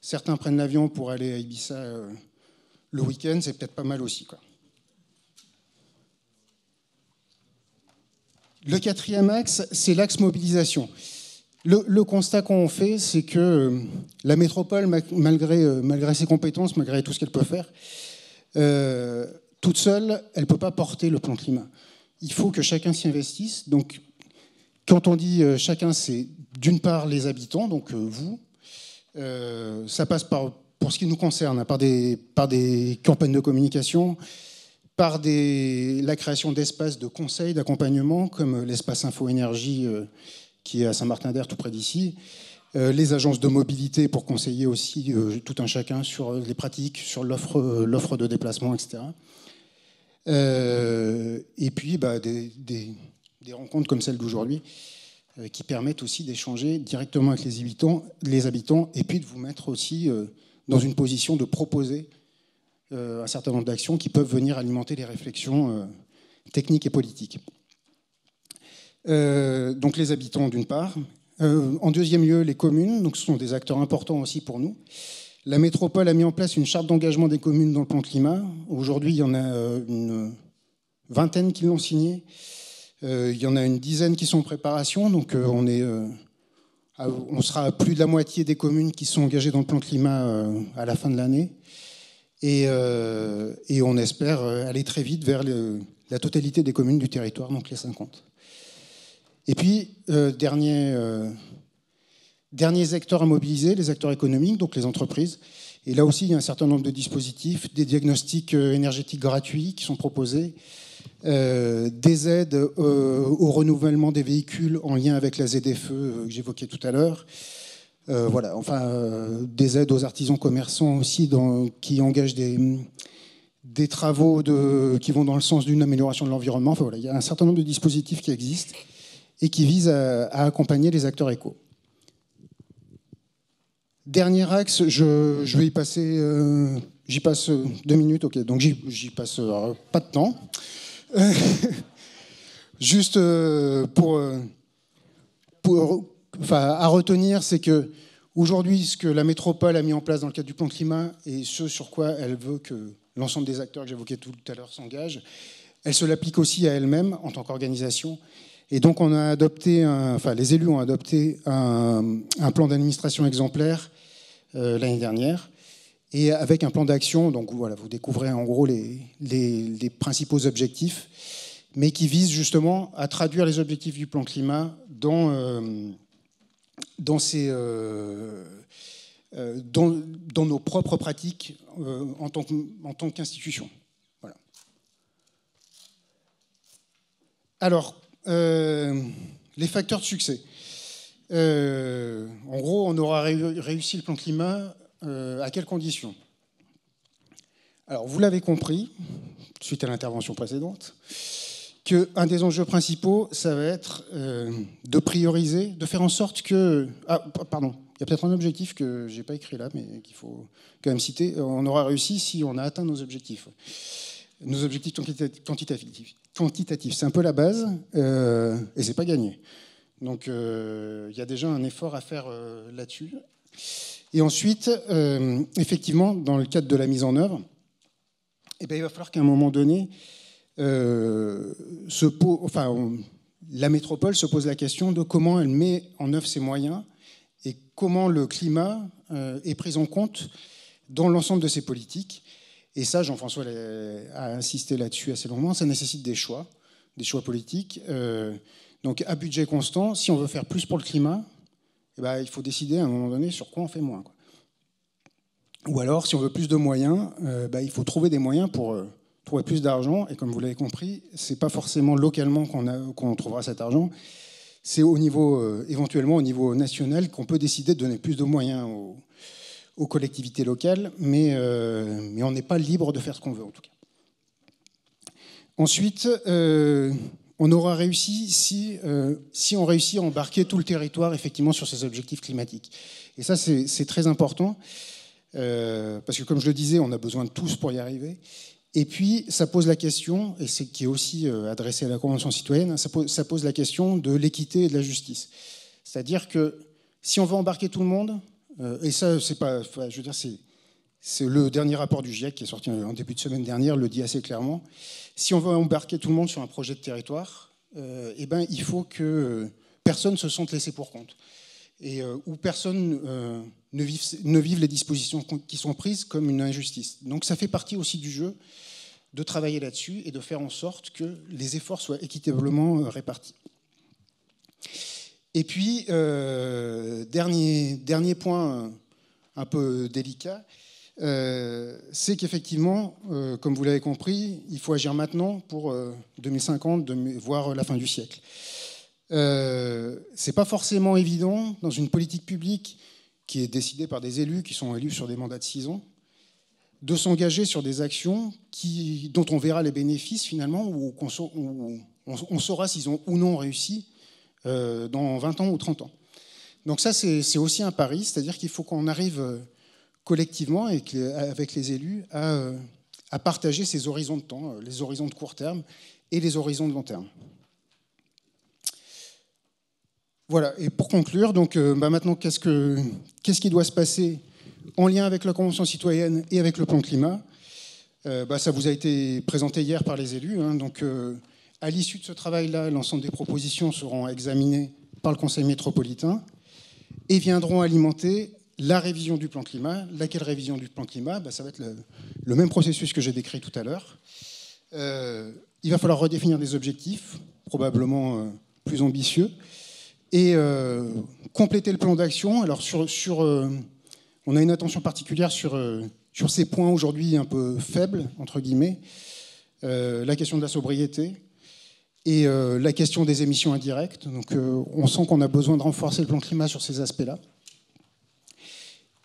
certains prennent l'avion pour aller à Ibiza le week-end, c'est peut-être pas mal aussi, quoi. Le quatrième axe, c'est l'axe mobilisation. Le constat qu'on fait, c'est que la métropole, malgré ses compétences, malgré tout ce qu'elle peut faire, toute seule, elle ne peut pas porter le plan climat. Il faut que chacun s'y investisse. Donc, quand on dit chacun, c'est d'une part les habitants, donc vous. Ça passe pour ce qui nous concerne, par des campagnes de communication, par la création d'espaces de conseil, d'accompagnement, comme l'espace Info-Énergie qui est à Saint-Martin-d'Hères, tout près d'ici, les agences de mobilité pour conseiller aussi tout un chacun sur les pratiques, sur l'offre de déplacement, etc. Et puis des rencontres comme celle d'aujourd'hui qui permettent aussi d'échanger directement avec les habitants et puis de vous mettre aussi dans une position de proposer un certain nombre d'actions qui peuvent venir alimenter les réflexions techniques et politiques. Donc les habitants d'une part. En deuxième lieu, les communes, donc ce sont des acteurs importants aussi pour nous. La métropole a mis en place une charte d'engagement des communes dans le plan climat. Aujourd'hui, il y en a une vingtaine qui l'ont signée. Il y en a une dizaine qui sont en préparation. Donc on sera à plus de la moitié des communes qui sont engagées dans le plan climat à la fin de l'année. Et on espère aller très vite vers la totalité des communes du territoire, donc les 50. Et puis, derniers acteurs à mobiliser, les acteurs économiques, donc les entreprises. Et là aussi, il y a un certain nombre de dispositifs, des diagnostics énergétiques gratuits qui sont proposés, des aides au renouvellement des véhicules en lien avec la ZFE que j'évoquais tout à l'heure. Voilà, des aides aux artisans commerçants aussi qui engagent des travaux qui vont dans le sens d'une amélioration de l'environnement. Voilà, il y a un certain nombre de dispositifs qui existent et qui visent à accompagner les acteurs éco. Dernier axe, je vais y passer, j'y passe 2 minutes, ok, donc j'y passe pas de temps. Juste à retenir, c'est que aujourd'hui, ce que la métropole a mis en place dans le cadre du plan climat et ce sur quoi elle veut que l'ensemble des acteurs que j'évoquais tout à l'heure s'engagent, elle se l'applique aussi à elle-même en tant qu'organisation. Et donc, on a adopté, les élus ont adopté un plan d'administration exemplaire l'année dernière, et avec un plan d'action. Donc voilà, vous découvrez en gros les principaux objectifs, mais qui visent justement à traduire les objectifs du plan climat dans nos propres pratiques en tant qu'institution. Voilà. Alors, les facteurs de succès. En gros, on aura réussi le plan climat à quelles conditions? Alors, vous l'avez compris, suite à l'intervention précédente, qu'un des enjeux principaux, ça va être de prioriser, de faire en sorte que... Ah, pardon, il y a peut-être un objectif que je n'ai pas écrit là, mais qu'il faut quand même citer. On aura réussi si on a atteint nos objectifs. Nos objectifs quantitatifs, c'est un peu la base, et c'est pas gagné. Donc il y a déjà un effort à faire là-dessus. Et ensuite, effectivement, dans le cadre de la mise en œuvre, il va falloir qu'à un moment donné, la métropole se pose la question de comment elle met en œuvre ses moyens et comment le climat est pris en compte dans l'ensemble de ses politiques. Et ça, Jean-François a insisté là-dessus assez longuement, ça nécessite des choix politiques. Donc à budget constant, si on veut faire plus pour le climat, il faut décider à un moment donné sur quoi on fait moins, quoi. Ou alors, si on veut plus de moyens, il faut trouver des moyens pour trouver plus d'argent. Et comme vous l'avez compris, ce n'est pas forcément localement qu'on trouvera cet argent. C'est éventuellement au niveau national qu'on peut décider de donner plus de moyens aux collectivités locales, mais on n'est pas libre de faire ce qu'on veut, en tout cas. Ensuite, on aura réussi si on réussit à embarquer tout le territoire, effectivement, sur ces objectifs climatiques. Et ça, c'est très important, parce que, comme je le disais, on a besoin de tous pour y arriver. Et puis, ça pose la question, et c'est qui est aussi adressé à la Convention citoyenne, ça pose la question de l'équité et de la justice. C'est-à-dire que si on veut embarquer tout le monde, et ça, c'est pas, je veux dire, c'est le dernier rapport du GIEC qui est sorti en début de semaine dernière, le dit assez clairement. Si on veut embarquer tout le monde sur un projet de territoire, il faut que personne ne se sente laissé pour compte. Et où personne ne vive les dispositions qui sont prises comme une injustice. Donc ça fait partie aussi du jeu de travailler là-dessus et de faire en sorte que les efforts soient équitablement répartis. Et puis, dernier point un peu délicat, c'est qu'effectivement, comme vous l'avez compris, il faut agir maintenant pour 2050, voire la fin du siècle. C'est pas forcément évident dans une politique publique qui est décidée par des élus qui sont élus sur des mandats de 6 ans. de s'engager sur des actions dont on verra les bénéfices finalement, ou on saura s'ils ont ou non réussi dans 20 ans ou 30 ans. Donc ça, c'est aussi un pari, c'est-à-dire qu'il faut qu'on arrive collectivement avec les élus à partager ces horizons de temps, les horizons de court terme et les horizons de long terme. Voilà, et pour conclure, donc, maintenant, qu'est-ce qui doit se passer en lien avec la Convention citoyenne et avec le plan climat? Ça vous a été présenté hier par les élus. Donc, à l'issue de ce travail-là, l'ensemble des propositions seront examinées par le Conseil métropolitain et viendront alimenter la révision du plan climat. Laquelle révision du plan climat? Ça va être le même processus que j'ai décrit tout à l'heure. Il va falloir redéfinir des objectifs, probablement plus ambitieux, et compléter le plan d'action. Alors, on a une attention particulière sur ces points aujourd'hui un peu faibles, entre guillemets, la question de la sobriété et la question des émissions indirectes. Donc, on sent qu'on a besoin de renforcer le plan climat sur ces aspects-là.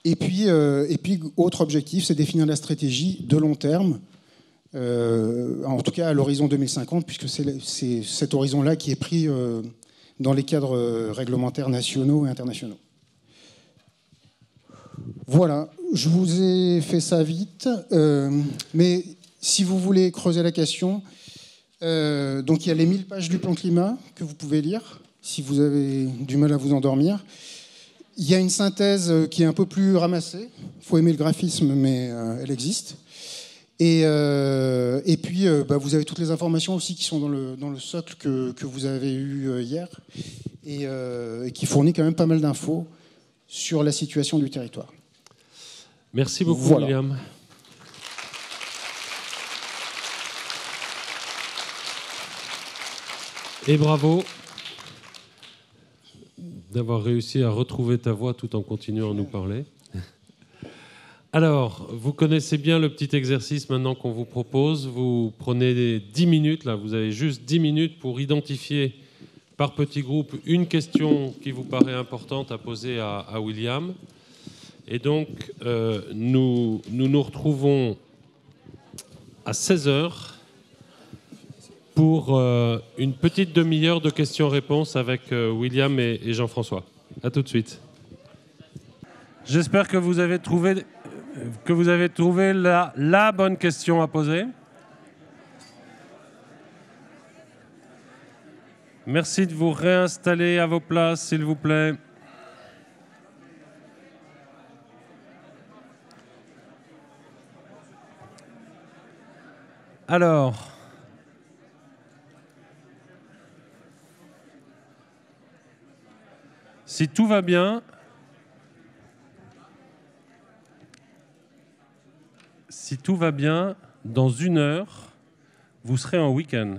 Et puis, autre objectif, c'est définir la stratégie de long terme, en tout cas à l'horizon 2050, puisque c'est cet horizon-là qui est pris dans les cadres réglementaires nationaux et internationaux. Voilà, je vous ai fait ça vite, mais si vous voulez creuser la question, donc il y a les 1000 pages du plan climat que vous pouvez lire, si vous avez du mal à vous endormir. Il y a une synthèse qui est un peu plus ramassée, il faut aimer le graphisme, mais elle existe. Et puis, vous avez toutes les informations aussi qui sont dans le socle que vous avez eu hier et qui fournit quand même pas mal d'infos sur la situation du territoire. Merci beaucoup, voilà. William. Et bravo d'avoir réussi à retrouver ta voix tout en continuant à nous parler. Alors, vous connaissez bien le petit exercice maintenant qu'on vous propose. Vous prenez 10 minutes, là, vous avez juste 10 minutes pour identifier par petit groupe une question qui vous paraît importante à poser à William. Et donc, nous retrouvons à 16h pour une petite demi-heure de questions-réponses avec William et Jean-François. À tout de suite. J'espère que vous avez trouvé la bonne question à poser. Merci de vous réinstaller à vos places, s'il vous plaît. Alors, si tout va bien, dans 1 heure, vous serez en week-end.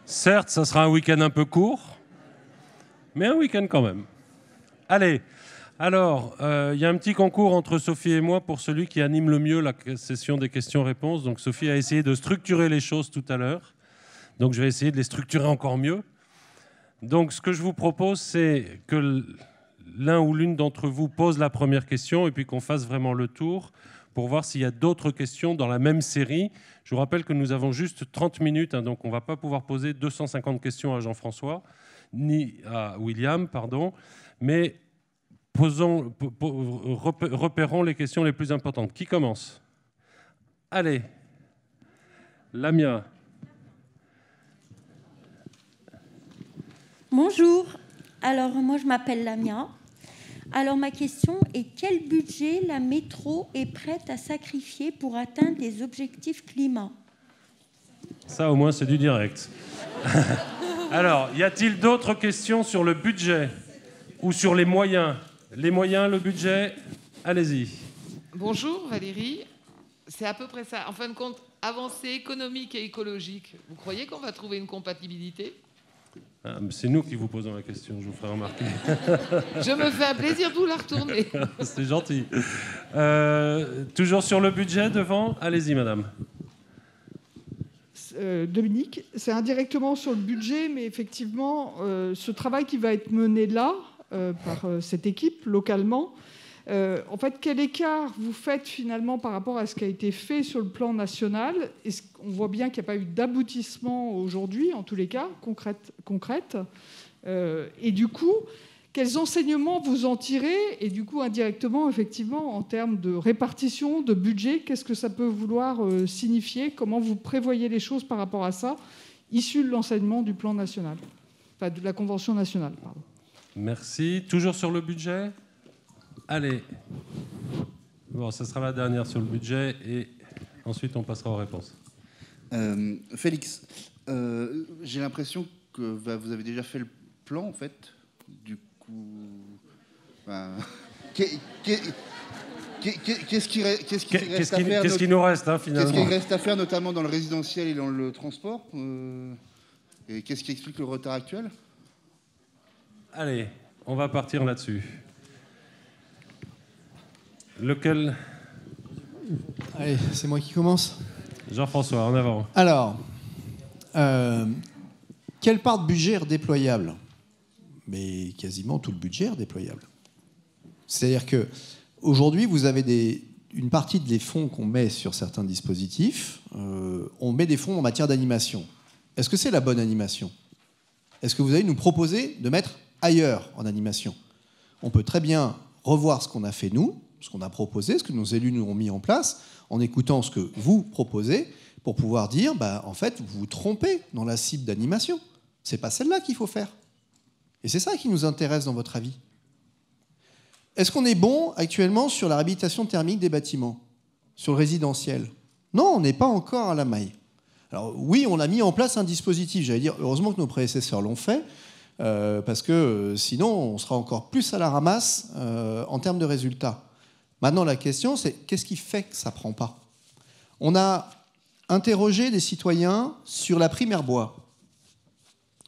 Certes, ça sera un week-end un peu court, mais un week-end quand même. Allez, alors, il y a un petit concours entre Sophie et moi pour celui qui anime le mieux la session des questions-réponses. Donc Sophie a essayé de structurer les choses tout à l'heure. Donc je vais essayer de les structurer encore mieux. Donc ce que je vous propose, c'est que l'un ou l'une d'entre vous pose la première question et puis qu'on fasse vraiment le tour pour voir s'il y a d'autres questions dans la même série. Je vous rappelle que nous avons juste 30 minutes, donc on ne va pas pouvoir poser 250 questions à Jean-François, ni à William, pardon, mais repérons les questions les plus importantes. Qui commence? Allez, Lamia. Bonjour, alors moi je m'appelle Lamia. Alors ma question est: quel budget la métro est prête à sacrifier pour atteindre les objectifs climat? Ça au moins c'est du direct. Alors, y a-t-il d'autres questions sur le budget ou sur les moyens? Les moyens, le budget, allez-y. Bonjour Valérie, c'est à peu près ça. En fin de compte, avancée économique et écologique, vous croyez qu'on va trouver une compatibilité? C'est nous qui vous posons la question, je vous ferai remarquer. Je me fais un plaisir de vous la retourner. C'est gentil. Toujours sur le budget devant, allez-y madame. Dominique, c'est indirectement sur le budget, mais effectivement, ce travail qui va être mené là par cette équipe localement. En fait, quel écart vous faites finalement par rapport à ce qui a été fait sur le plan national? On voit bien qu'il n'y a pas eu d'aboutissement aujourd'hui, en tous les cas, concrète. Et du coup, quels enseignements vous en tirez? Et du coup, indirectement, effectivement, en termes de répartition, de budget, qu'est-ce que ça peut vouloir signifier? Comment vous prévoyez les choses par rapport à ça, issu de l'enseignement du plan national, enfin de la Convention nationale, pardon. Merci. Toujours sur le budget? Allez. Bon, ça sera la dernière sur le budget et ensuite on passera aux réponses. Félix, j'ai l'impression que vous avez déjà fait le plan, en fait. Du coup, qu'est-ce qui nous reste, hein, finalement? Qu'est-ce qui reste à faire, notamment dans le résidentiel et dans le transport? Et qu'est-ce qui explique le retard actuel? Allez, on va partir là-dessus. Lequel? Allez, c'est moi qui commence. Jean-François, en avant. Alors, quelle part de budget est redéployable? Mais quasiment tout le budget est redéployable. C'est-à-dire qu'aujourd'hui, vous avez une partie des fonds qu'on met sur certains dispositifs, on met des fonds en matière d'animation. Est-ce que c'est la bonne animation? Est-ce que vous allez nous proposer de mettre ailleurs en animation? On peut très bien revoir ce qu'on a fait nous, ce qu'on a proposé, ce que nos élus nous ont mis en place, en écoutant ce que vous proposez, pour pouvoir dire, en fait, vous vous trompez dans la cible d'animation. C'est pas celle-là qu'il faut faire. Et c'est ça qui nous intéresse dans votre avis. Est-ce qu'on est bon actuellement sur la réhabilitation thermique des bâtiments, sur le résidentiel? Non, on n'est pas encore à la maille. Alors oui, on a mis en place un dispositif, j'allais dire, heureusement que nos prédécesseurs l'ont fait, parce que sinon, on sera encore plus à la ramasse en termes de résultats. Maintenant, la question, c'est qu'est-ce qui fait que ça ne prend pas? On a interrogé des citoyens sur la prime Airbois,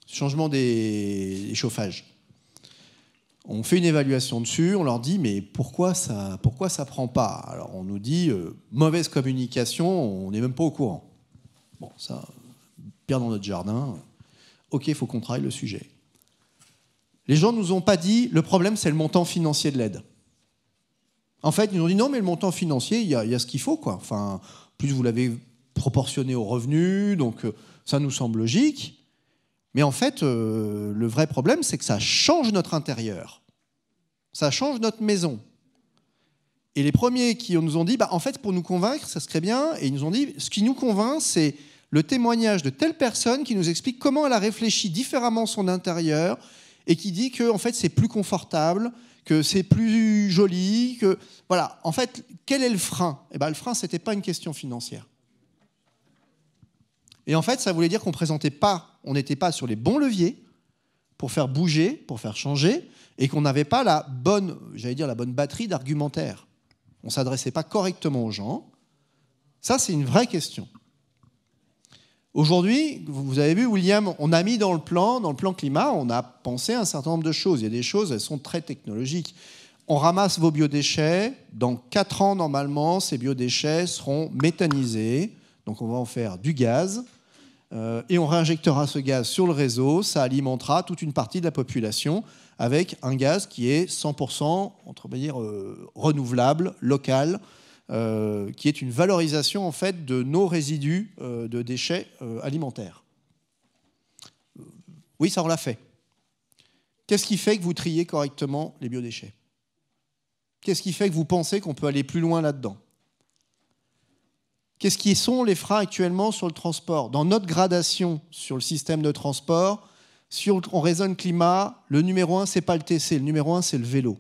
changement des chauffages. On fait une évaluation dessus, on leur dit mais pourquoi ça prend pas? Alors on nous dit mauvaise communication, on n'est même pas au courant. Bon, ça, bien dans notre jardin. Ok, il faut qu'on travaille le sujet. Les gens ne nous ont pas dit le problème c'est le montant financier de l'aide. En fait, ils nous ont dit non, mais le montant financier, il y a ce qu'il faut, quoi. Enfin, plus vous l'avez proportionné aux revenus, donc ça nous semble logique. Mais en fait, le vrai problème, c'est que ça change notre intérieur. Ça change notre maison. Et les premiers qui nous ont dit, en fait, pour nous convaincre, ça serait bien. Et ils nous ont dit, ce qui nous convainc, c'est le témoignage de telle personne qui nous explique comment elle a réfléchi différemment son intérieur et qui dit que, en fait, c'est plus confortable, que c'est plus joli, que... Voilà. En fait, quel est le frein? Le frein, ce n'était pas une question financière. Et en fait, ça voulait dire qu'on n'était pas sur les bons leviers pour faire bouger, pour faire changer, et qu'on n'avait pas la bonne batterie d'argumentaire. On ne s'adressait pas correctement aux gens. Ça, c'est une vraie question. Aujourd'hui, vous avez vu, William, on a mis dans le plan climat, on a pensé à un certain nombre de choses. Il y a des choses, elles sont très technologiques. On ramasse vos biodéchets. Dans 4 ans, normalement, ces biodéchets seront méthanisés. Donc, on va en faire du gaz. Et on réinjectera ce gaz sur le réseau. Ça alimentera toute une partie de la population avec un gaz qui est 100% renouvelable, local, qui est une valorisation en fait de nos résidus de déchets alimentaires. Oui, ça on l'a fait. Qu'est-ce qui fait que vous triez correctement les biodéchets? Qu'est-ce qui fait que vous pensez qu'on peut aller plus loin là-dedans? Qu'est-ce qui sont les freins actuellement sur le transport? Dans notre gradation sur le système de transport, on raisonne climat, le numéro 1, ce n'est pas le TC, le numéro 1, c'est le vélo.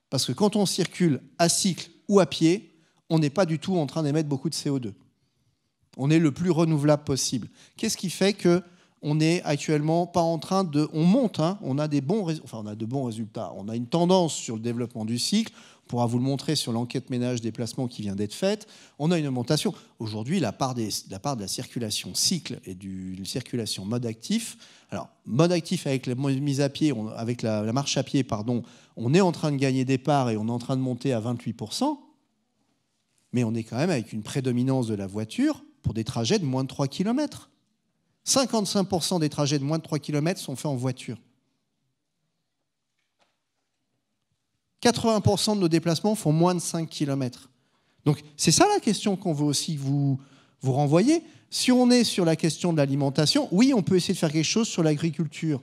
Parce que quand on circule à cycle ou à pied, on n'est pas du tout en train d'émettre beaucoup de CO2. On est le plus renouvelable possible. Qu'est-ce qui fait qu'on n'est actuellement pas en train de... On monte, hein, on a de bons résultats. On a une tendance sur le développement du cycle. On pourra vous le montrer sur l'enquête ménage déplacement qui vient d'être faite. On a une augmentation. Aujourd'hui, la part de la circulation cycle et de la circulation mode actif. Alors, mode actif avec la mise à pied, avec la marche à pied, pardon, on est en train de gagner des parts et on est en train de monter à 28%. Mais on est quand même avec une prédominance de la voiture pour des trajets de moins de 3 km. 55% des trajets de moins de 3 km sont faits en voiture. 80% de nos déplacements font moins de 5 km. Donc c'est ça la question qu'on veut aussi vous renvoyer. Si on est sur la question de l'alimentation, oui, on peut essayer de faire quelque chose sur l'agriculture.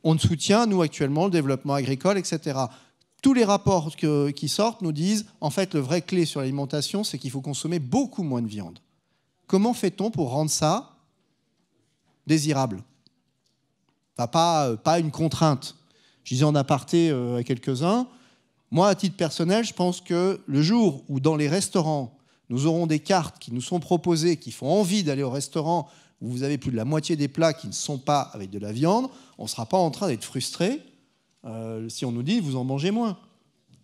On soutient, nous, actuellement, le développement agricole, etc. Tous les rapports qui sortent nous disent, en fait, le vrai clé sur l'alimentation, c'est qu'il faut consommer beaucoup moins de viande. Comment fait-on pour rendre ça désirable ? Enfin, pas une contrainte. Je disais en aparté à quelques-uns, moi, à titre personnel, je pense que le jour où, dans les restaurants, nous aurons des cartes qui nous sont proposées, qui font envie d'aller au restaurant, où vous avez plus de la moitié des plats qui ne sont pas avec de la viande, on ne sera pas en train d'être frustré si on nous dit vous en mangez moins.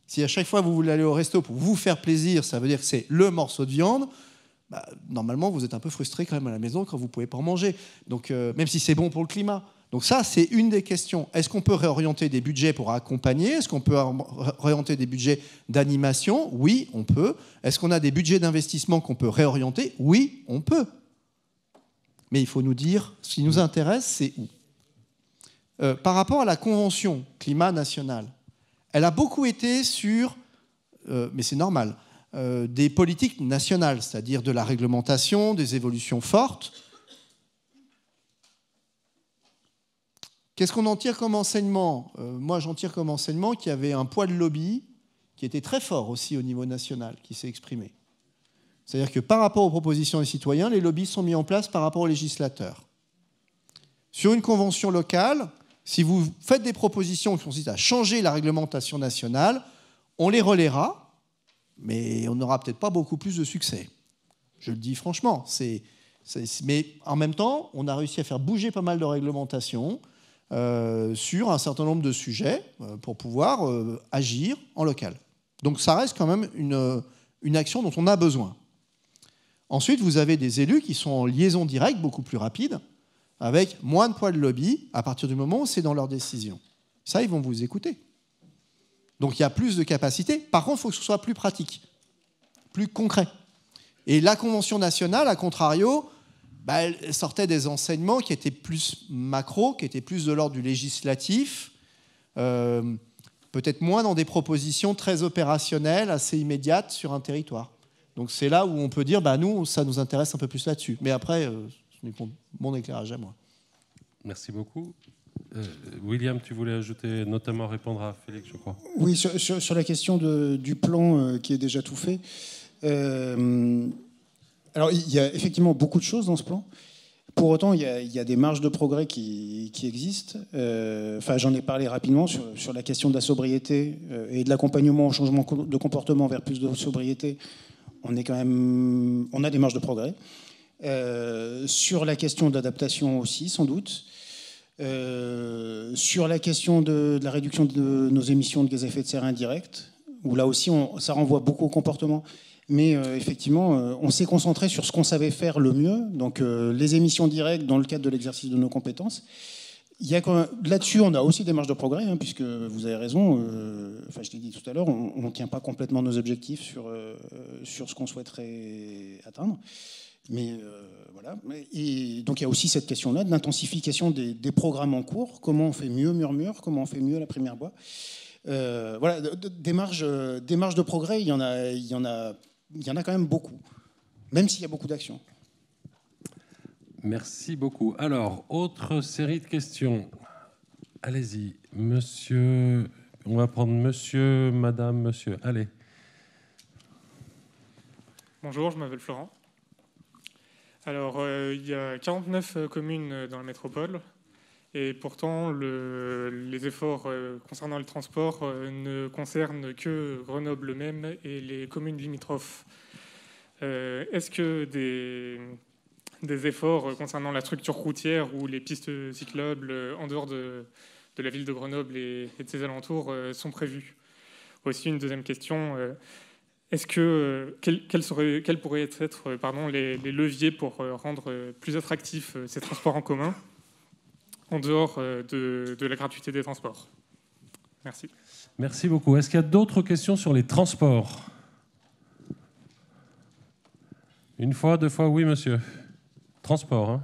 Si à chaque fois vous voulez aller au resto pour vous faire plaisir, ça veut dire que c'est le morceau de viande, bah, normalement vous êtes un peu frustré quand même à la maison quand vous ne pouvez pas en manger. Donc, même si c'est bon pour le climat. Donc ça, c'est une des questions. Est-ce qu'on peut réorienter des budgets pour accompagner ? Est-ce qu'on peut réorienter des budgets d'animation ? Oui, on peut. Est-ce qu'on a des budgets d'investissement qu'on peut réorienter ? Oui, on peut. Mais il faut nous dire, ce qui nous intéresse, c'est où ? Par rapport à la Convention climat nationale, elle a beaucoup été sur, mais c'est normal, des politiques nationales, c'est-à-dire de la réglementation, des évolutions fortes. Qu'est-ce qu'on en tire comme enseignement ? Moi, j'en tire comme enseignement qu'il y avait un poids de lobby qui était très fort aussi au niveau national, qui s'est exprimé. C'est-à-dire que par rapport aux propositions des citoyens, les lobbies sont mis en place par rapport aux législateurs. Sur une convention locale, si vous faites des propositions qui consistent à changer la réglementation nationale, on les relaiera, mais on n'aura peut-être pas beaucoup plus de succès. Je le dis franchement. Mais en même temps, on a réussi à faire bouger pas mal de réglementations sur un certain nombre de sujets pour pouvoir agir en local. Donc ça reste quand même une action dont on a besoin. Ensuite, vous avez des élus qui sont en liaison directe, beaucoup plus rapide, avec moins de poids de lobby à partir du moment où c'est dans leurs décisions. Ça, ils vont vous écouter. Donc il y a plus de capacité. Par contre, il faut que ce soit plus pratique, plus concret. Et la Convention nationale, à contrario, elle sortait des enseignements qui étaient plus macro, qui étaient plus de l'ordre du législatif, peut-être moins dans des propositions très opérationnelles, assez immédiates sur un territoire. Donc c'est là où on peut dire, nous, ça nous intéresse un peu plus là-dessus. Mais après, ce n'est mon éclairage à moi. Merci beaucoup. William, tu voulais ajouter, notamment répondre à Félix, je crois. Oui, sur la question du plan qui est déjà tout fait. Alors, il y a effectivement beaucoup de choses dans ce plan. Pour autant, il y a des marges de progrès qui existent. J'en ai parlé rapidement sur la question de la sobriété et de l'accompagnement au changement de comportement vers plus de sobriété. On a des marges de progrès. Sur la question de l'adaptation aussi, sans doute. Sur la question de la réduction de nos émissions de gaz à effet de serre indirectes, où là aussi, ça renvoie beaucoup au comportement. Mais effectivement, on s'est concentré sur ce qu'on savait faire le mieux, donc les émissions directes dans le cadre de l'exercice de nos compétences. Là-dessus, on a aussi des marges de progrès, puisque vous avez raison, je l'ai dit tout à l'heure, on ne tient pas complètement nos objectifs sur ce qu'on souhaiterait atteindre. Mais voilà. Et donc il y a aussi cette question-là de l'intensification des programmes en cours. Comment on fait mieux Murmure ? Comment on fait mieux la première bois ? Voilà, des marges de progrès, il y en a quand même beaucoup, même s'il y a beaucoup d'actions. Merci beaucoup. Alors, autre série de questions. Allez-y, monsieur. On va prendre monsieur, madame, monsieur. Allez. Bonjour, je m'appelle Florent. Alors, il y a 49 communes dans la métropole. Et pourtant, les efforts concernant le transport ne concernent que Grenoble même et les communes limitrophes. Est-ce que des efforts concernant la structure routière ou les pistes cyclables en dehors de la ville de Grenoble et de ses alentours sont prévus ? Aussi, une deuxième question, est-ce que quels pourraient être les leviers pour rendre plus attractifs ces transports en commun en dehors de la gratuité des transports? Merci. Merci beaucoup. Est-ce qu'il y a d'autres questions sur les transports ? Une fois, deux fois, oui, monsieur. Transport, hein ?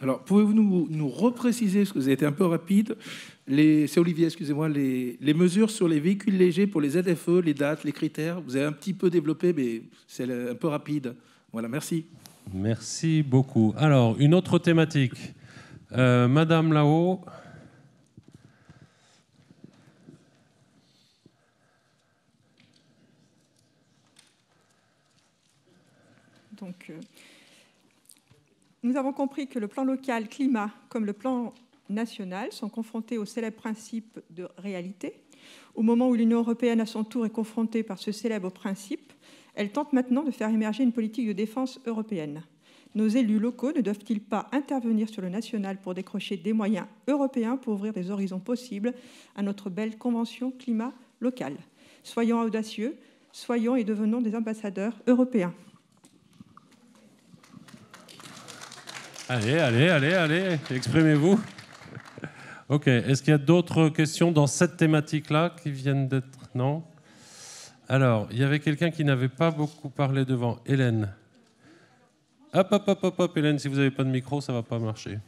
Alors, pouvez-vous nous repréciser, parce que vous avez été un peu rapide, c'est Olivier, excusez-moi, les mesures sur les véhicules légers pour les ZFE, les dates, les critères. Vous avez un petit peu développé, mais c'est un peu rapide. Voilà, merci. Merci beaucoup. Alors, une autre thématique. Madame là-haut. Donc, nous avons compris que le plan local climat comme le plan national sont confrontés au célèbre principe de réalité. Au moment où l'Union européenne, à son tour, est confrontée par ce célèbre principe, elle tente maintenant de faire émerger une politique de défense européenne. Nos élus locaux ne doivent-ils pas intervenir sur le national pour décrocher des moyens européens pour ouvrir des horizons possibles à notre belle convention climat locale? Soyons audacieux, soyons et devenons des ambassadeurs européens. Allez, exprimez-vous. Ok, est-ce qu'il y a d'autres questions dans cette thématique-là qui viennent d'être... Non? Alors, il y avait quelqu'un qui n'avait pas beaucoup parlé devant. Hélène. Hop, Hélène, si vous n'avez pas de micro, ça ne va pas marcher.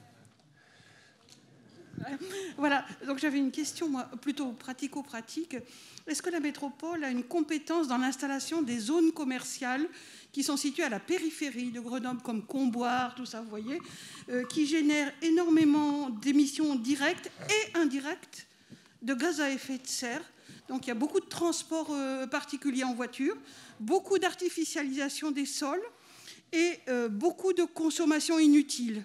Voilà, donc j'avais une question, moi, plutôt pratico-pratique. Est-ce que la métropole a une compétence dans l'installation des zones commerciales qui sont situées à la périphérie de Grenoble, comme Comboire, tout ça, vous voyez, qui génèrent énormément d'émissions directes et indirectes de gaz à effet de serre? Donc il y a beaucoup de transports particuliers en voiture, beaucoup d'artificialisation des sols et beaucoup de consommation inutile.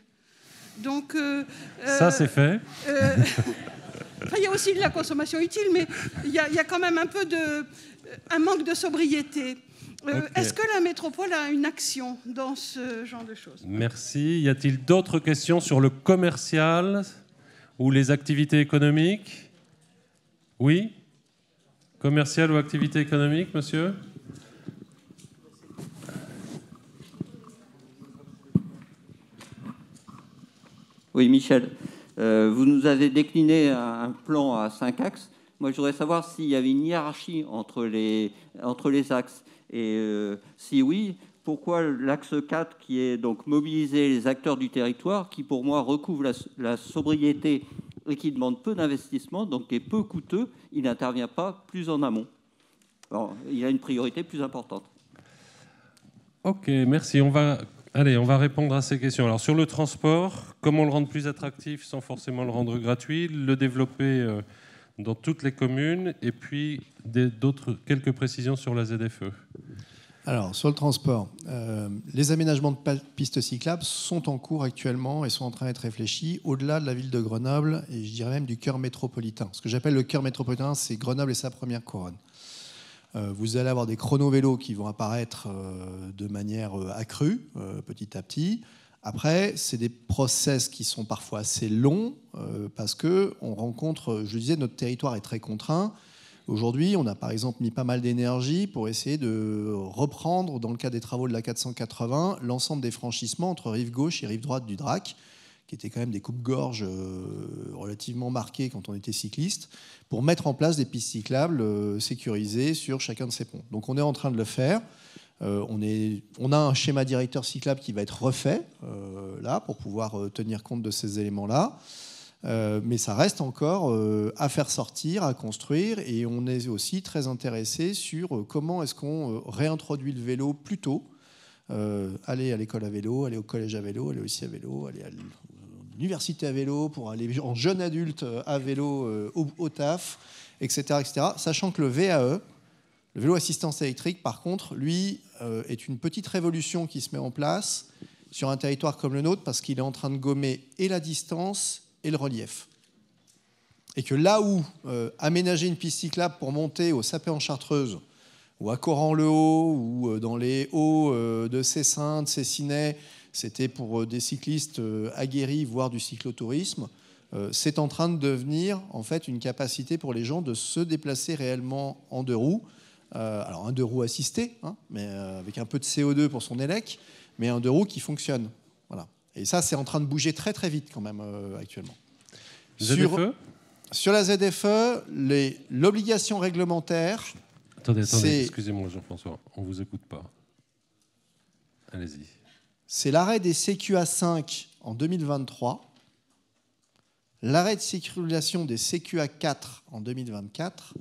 Donc, ça, c'est fait. Il y a aussi de la consommation utile, mais il y a quand même un manque de sobriété. Okay. Est-ce que la métropole a une action dans ce genre de choses? Merci. Y a-t-il d'autres questions sur le commercial ou les activités économiques? Oui? Commercial ou activité économique, monsieur? Oui, Michel. Vous nous avez décliné un plan à 5 axes. Moi, je voudrais savoir s'il y avait une hiérarchie entre les axes. Et si oui, pourquoi l'axe 4, qui est donc mobiliser les acteurs du territoire, qui pour moi recouvre la sobriété et qui demande peu d'investissement, donc est peu coûteux, il n'intervient pas plus en amont. Alors, il a une priorité plus importante. Ok, merci. On va répondre à ces questions. Alors, sur le transport, comment le rendre plus attractif sans forcément le rendre gratuit, le développer dans toutes les communes, et puis quelques précisions sur la ZFE. Alors, sur le transport, les aménagements de pistes cyclables sont en cours actuellement et sont en train d'être réfléchis au-delà de la ville de Grenoble et je dirais même du cœur métropolitain. Ce que j'appelle le cœur métropolitain, c'est Grenoble et sa première couronne. Vous allez avoir des chrono-vélos qui vont apparaître de manière accrue, petit à petit. Après, c'est des process qui sont parfois assez longs parce qu'on rencontre, je le disais, notre territoire est très contraint. Aujourd'hui, on a par exemple mis pas mal d'énergie pour essayer de reprendre, dans le cadre des travaux de la 480, l'ensemble des franchissements entre rive gauche et rive droite du Drac, qui étaient quand même des coupes-gorges relativement marquées quand on était cycliste, pour mettre en place des pistes cyclables sécurisées sur chacun de ces ponts. Donc on est en train de le faire. On a un schéma directeur cyclable qui va être refait là pour pouvoir tenir compte de ces éléments-là. Mais ça reste encore à faire sortir, à construire, et on est aussi très intéressé sur comment est-ce qu'on réintroduit le vélo plus tôt. Aller à l'école à vélo, aller au collège à vélo, aller aussi à vélo, aller à l'université à vélo, pour aller en jeune adulte à vélo au taf, etc., etc. Sachant que le VAE, le vélo assistance électrique, par contre, lui, est une petite révolution qui se met en place sur un territoire comme le nôtre parce qu'il est en train de gommer et la distance et le relief. Et que là où aménager une piste cyclable pour monter au Sapé-en-Chartreuse ou à Coran-le-Haut ou dans les hauts de Cessin, de Cessinay, c'était pour des cyclistes aguerris, voire du cyclotourisme, c'est en train de devenir en fait une capacité pour les gens de se déplacer réellement en deux roues. Alors un deux roues assisté, hein, mais avec un peu de CO2 pour son élec, mais un deux roues qui fonctionne. Voilà. Et ça, c'est en train de bouger très très vite quand même actuellement. ZFE ? Sur la ZFE, l'obligation réglementaire... Attendez, excusez-moi Jean-François, on ne vous écoute pas. Allez-y. C'est l'arrêt des CQA5 en 2023, l'arrêt de circulation des CQA4 en 2024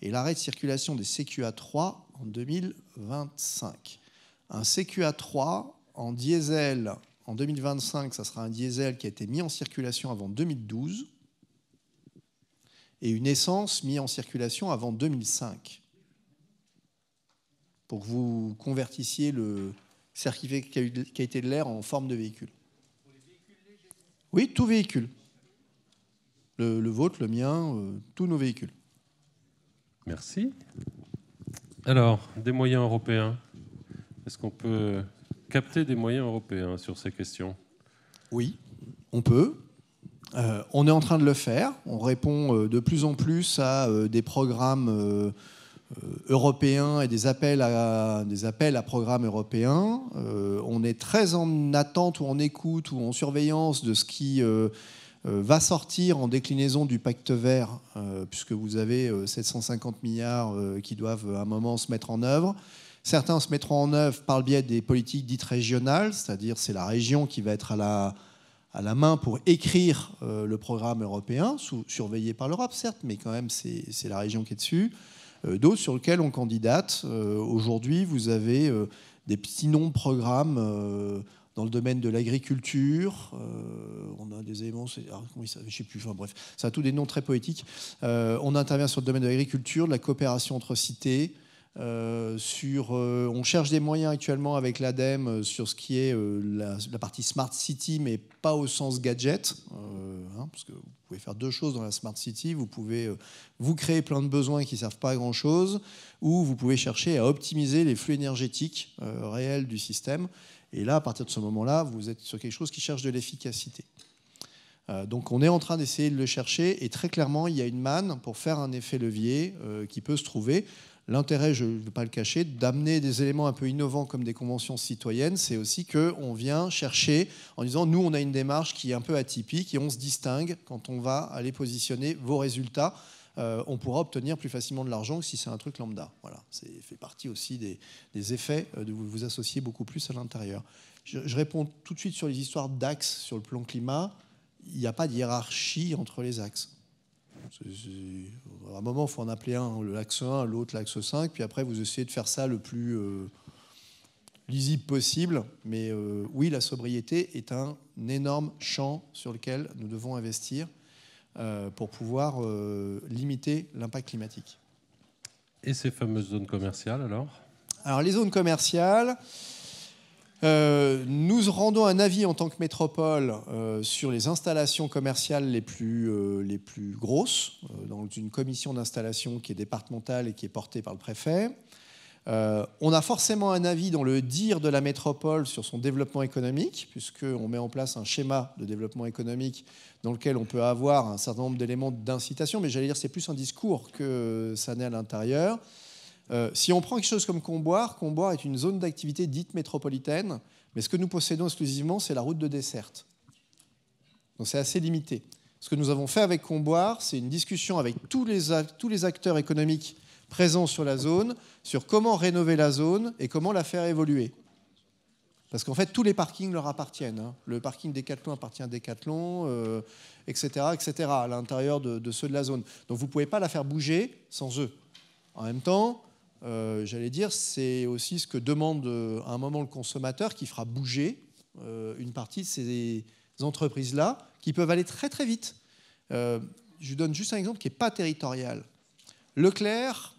et l'arrêt de circulation des CQA3 en 2025. Un CQA3 en diesel en 2025, ça sera un diesel qui a été mis en circulation avant 2012 et une essence mise en circulation avant 2005. Pour que vous convertissiez le certificat de qualité de l'air en forme de véhicule. Oui, tout véhicule. Le vôtre, le mien, tous nos véhicules. Merci. Alors, des moyens européens. Est-ce qu'on peut capter des moyens européens sur ces questions? Oui, on peut. On est en train de le faire. On répond de plus en plus à des programmes européens et des appels à programmes européens. On est très en attente ou en écoute ou en surveillance de ce qui va sortir en déclinaison du pacte vert, puisque vous avez 750 milliards qui doivent à un moment se mettre en œuvre. Certains se mettront en œuvre par le biais des politiques dites régionales, c'est-à-dire c'est la région qui va être à la main pour écrire le programme européen, surveillé par l'Europe certes, mais quand même c'est la région qui est dessus. D'autres sur lesquels on candidate. Aujourd'hui, vous avez des petits noms de programmes dans le domaine de l'agriculture. On a des éléments, je ne sais plus, enfin bref, ça a tous des noms très poétiques. On intervient sur le domaine de l'agriculture, de la coopération entre cités. On cherche des moyens actuellement avec l'ADEME sur ce qui est la partie Smart City, mais pas au sens gadget, parce que vous pouvez faire deux choses dans la Smart City. Vous pouvez vous créer plein de besoins qui ne servent pas à grand-chose, ou vous pouvez chercher à optimiser les flux énergétiques réels du système. Et là, à partir de ce moment-là, vous êtes sur quelque chose qui cherche de l'efficacité. Donc on est en train d'essayer de le chercher, et très clairement, il y a une manne pour faire un effet levier qui peut se trouver. L'intérêt, je ne veux pas le cacher, d'amener des éléments un peu innovants comme des conventions citoyennes, c'est aussi qu'on vient chercher en disant nous, on a une démarche qui est un peu atypique et on se distingue quand on va aller positionner vos résultats. On pourra obtenir plus facilement de l'argent que si c'est un truc lambda. Voilà, ça fait partie aussi des effets de vous associer beaucoup plus à l'intérieur. Je réponds tout de suite sur les histoires d'axes sur le plan climat. Il n'y a pas de hiérarchie entre les axes. À un moment, il faut en appeler un l'axe 1, l'autre l'axe 5, puis après, vous essayez de faire ça le plus lisible possible. Mais oui, la sobriété est un énorme champ sur lequel nous devons investir pour pouvoir limiter l'impact climatique. Et ces fameuses zones commerciales, alors? Alors, les zones commerciales... nous rendons un avis en tant que métropole sur les installations commerciales les plus grosses, dans une commission d'installation qui est départementale et qui est portée par le préfet. On a forcément un avis dans le dire de la métropole sur son développement économique, puisqu'on met en place un schéma de développement économique dans lequel on peut avoir un certain nombre d'éléments d'incitation, mais j'allais dire c'est plus un discours que ça n'est à l'intérieur. Si on prend quelque chose comme Comboire est une zone d'activité dite métropolitaine, mais ce que nous possédons exclusivement, c'est la route de desserte. Donc c'est assez limité. Ce que nous avons fait avec Comboire, c'est une discussion avec tous les acteurs économiques présents sur la zone, sur comment rénover la zone et comment la faire évoluer. Parce qu'en fait, tous les parkings leur appartiennent. Le parking Decathlon appartient à Decathlon, etc., à l'intérieur de ceux de la zone. Donc vous ne pouvez pas la faire bouger sans eux. En même temps, j'allais dire, c'est aussi ce que demande à un moment le consommateur qui fera bouger une partie de ces entreprises-là qui peuvent aller très très vite. Je vous donne juste un exemple qui n'est pas territorial. Leclerc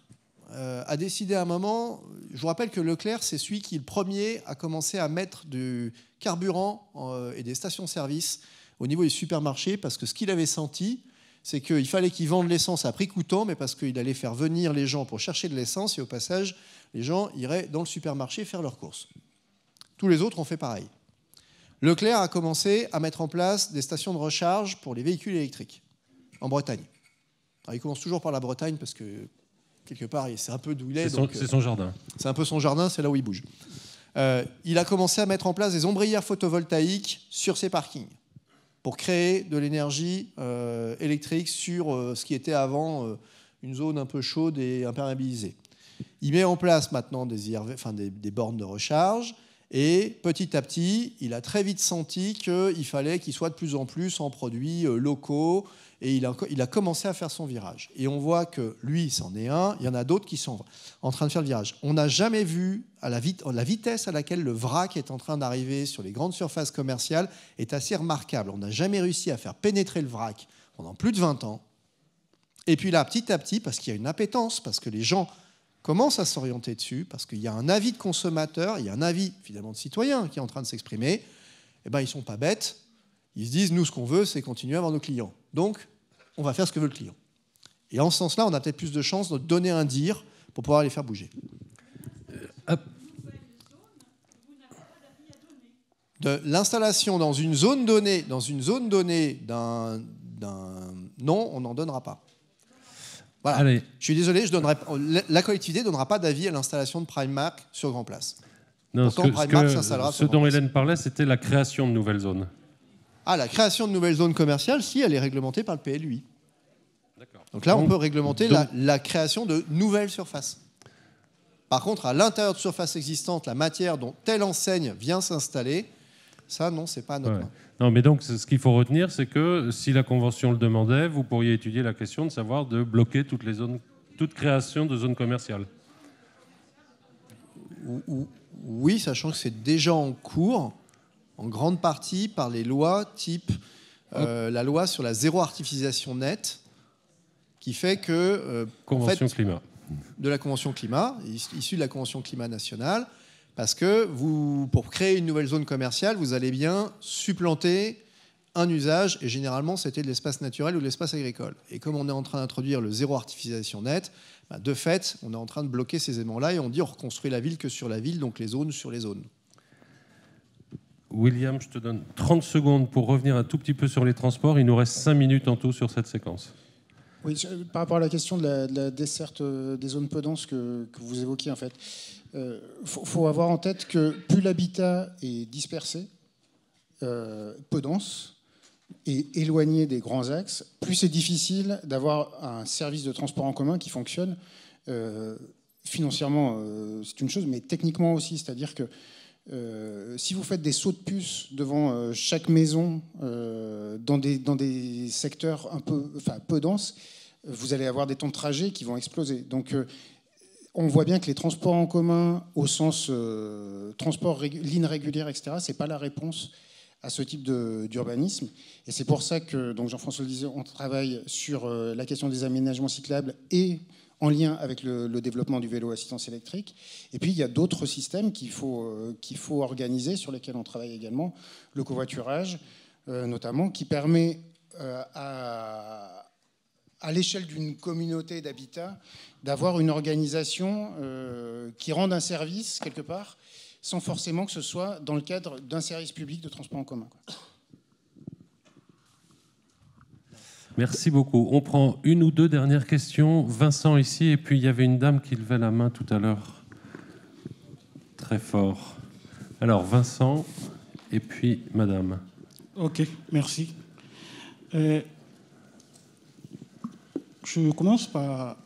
a décidé à un moment, je vous rappelle que Leclerc, c'est celui qui, le premier, a commencé à mettre du carburant et des stations-service au niveau des supermarchés parce que ce qu'il avait senti, c'est qu'il fallait qu'ils vendent l'essence à prix coûtant, mais parce qu'il allait faire venir les gens pour chercher de l'essence, et au passage, les gens iraient dans le supermarché faire leurs courses. Tous les autres ont fait pareil. Leclerc a commencé à mettre en place des stations de recharge pour les véhicules électriques, en Bretagne. Alors, il commence toujours par la Bretagne, parce que, quelque part, c'est un peu d'où il est. C'est son jardin. C'est un peu son jardin, c'est là où il bouge. Il a commencé à mettre en place des ombrières photovoltaïques sur ses parkings, pour créer de l'énergie électrique sur ce qui était avant une zone un peu chaude et imperméabilisée. Il met en place maintenant des bornes de recharge Et petit à petit, il a très vite senti qu'il fallait qu'il soit de plus en plus en produits locaux. Et il a commencé à faire son virage. Et on voit que lui, c'en est un. Il y en a d'autres qui sont en train de faire le virage. On n'a jamais vu la vitesse à laquelle le vrac est en train d'arriver sur les grandes surfaces commerciales est assez remarquable. On n'a jamais réussi à faire pénétrer le vrac pendant plus de 20 ans. Et puis là, petit à petit, parce qu'il y a une appétence, parce que les gens commencent à s'orienter dessus, parce qu'il y a un avis de consommateur, il y a un avis finalement de citoyen qui est en train de s'exprimer, eh ben, ils ne sont pas bêtes. Ils se disent, nous, ce qu'on veut, c'est continuer à avoir nos clients. Donc, on va faire ce que veut le client. Et en ce sens-là, on a peut-être plus de chances de donner un dire pour pouvoir les faire bouger. De l'installation dans une zone donnée, d'un... Non, on n'en donnera pas. Voilà. Allez. Je suis désolé, la collectivité ne donnera pas d'avis à l'installation de Primark sur Grand Place. Non, ce dont Hélène parlait, c'était la création de nouvelles zones. Ah, la création de nouvelles zones commerciales, si, elle est réglementée par le PLUI. Donc là, on peut réglementer la création de nouvelles surfaces. Par contre, à l'intérieur de surfaces existantes, la matière dont telle enseigne vient s'installer, ça, non, c'est pas à notre main. Non, mais donc, ce qu'il faut retenir, c'est que si la Convention le demandait, vous pourriez étudier la question de savoir de bloquer toute création de zones commerciales. Oui, sachant que c'est déjà en cours, en grande partie par les lois type la loi sur la zéro artificialisation nette, qui fait que... Convention climat. De la Convention climat, issue de la Convention climat nationale, parce que pour créer une nouvelle zone commerciale, vous allez bien supplanter un usage, et généralement c'était de l'espace naturel ou de l'espace agricole. Et comme on est en train d'introduire le zéro artificialisation nette, de fait, on est en train de bloquer ces éléments-là, et on dit on reconstruit la ville que sur la ville, donc les zones sur les zones. William, je te donne 30 secondes pour revenir un tout petit peu sur les transports. Il nous reste 5 minutes en tout sur cette séquence. Oui, par rapport à la question de la desserte des zones peu denses que vous évoquiez, en fait, faut avoir en tête que plus l'habitat est dispersé, peu dense et éloigné des grands axes, plus c'est difficile d'avoir un service de transport en commun qui fonctionne. Financièrement, c'est une chose, mais techniquement aussi, c'est-à-dire que si vous faites des sauts de puce devant chaque maison dans des secteurs peu denses, vous allez avoir des temps de trajet qui vont exploser. Donc on voit bien que les transports en commun au sens ligne régulière, etc., c'est pas la réponse à ce type d'urbanisme. Et c'est pour ça que, donc Jean-François le disait, on travaille sur la question des aménagements cyclables et en lien avec le développement du vélo assistance électrique. Et puis, il y a d'autres systèmes qu'il faut organiser, sur lesquels on travaille également. Le covoiturage, notamment, qui permet à l'échelle d'une communauté d'habitat d'avoir une organisation qui rende un service, quelque part, sans forcément que ce soit dans le cadre d'un service public de transport en commun. Merci beaucoup. On prend une ou deux dernières questions. Vincent ici, et puis il y avait une dame qui levait la main tout à l'heure. Très fort. Alors Vincent, et puis madame. Ok, merci. Je commence par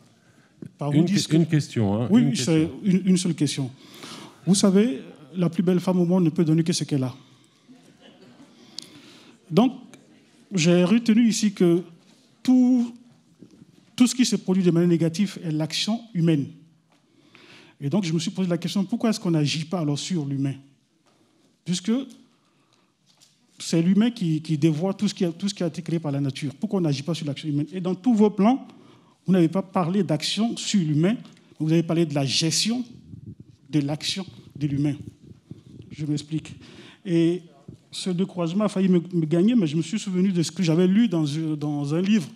vous dire... Une question. Hein, oui, c'est une seule question. Vous savez, la plus belle femme au monde ne peut donner que ce qu'elle a. Donc, j'ai retenu ici que tout ce qui se produit de manière négative est l'action humaine. Et donc, je me suis posé la question, pourquoi est-ce qu'on n'agit pas alors sur l'humain? Puisque c'est l'humain qui dévoie tout ce qui a été créé par la nature. Pourquoi on n'agit pas sur l'action humaine? Et dans tous vos plans, vous n'avez pas parlé d'action sur l'humain, vous avez parlé de la gestion de l'action de l'humain. Je m'explique. Et ce découragement a failli me gagner, mais je me suis souvenu de ce que j'avais lu dans un livre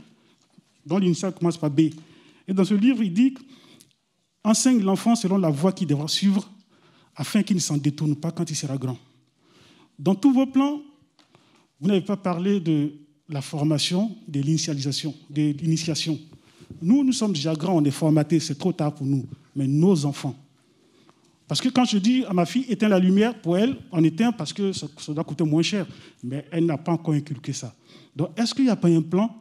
dont l'initiale commence par B. Et dans ce livre, il dit « Enseigne l'enfant selon la voie qu'il devra suivre, afin qu'il ne s'en détourne pas quand il sera grand. » Dans tous vos plans, vous n'avez pas parlé de la formation, de l'initialisation, de l'initiation. Nous sommes déjà grands, on est formatés, c'est trop tard pour nous. Mais nos enfants. Parce que quand je dis à ma fille, éteins la lumière, pour elle, on éteint parce que ça doit coûter moins cher. Mais elle n'a pas encore inculqué ça. Donc, est-ce qu'il n'y a pas un plan?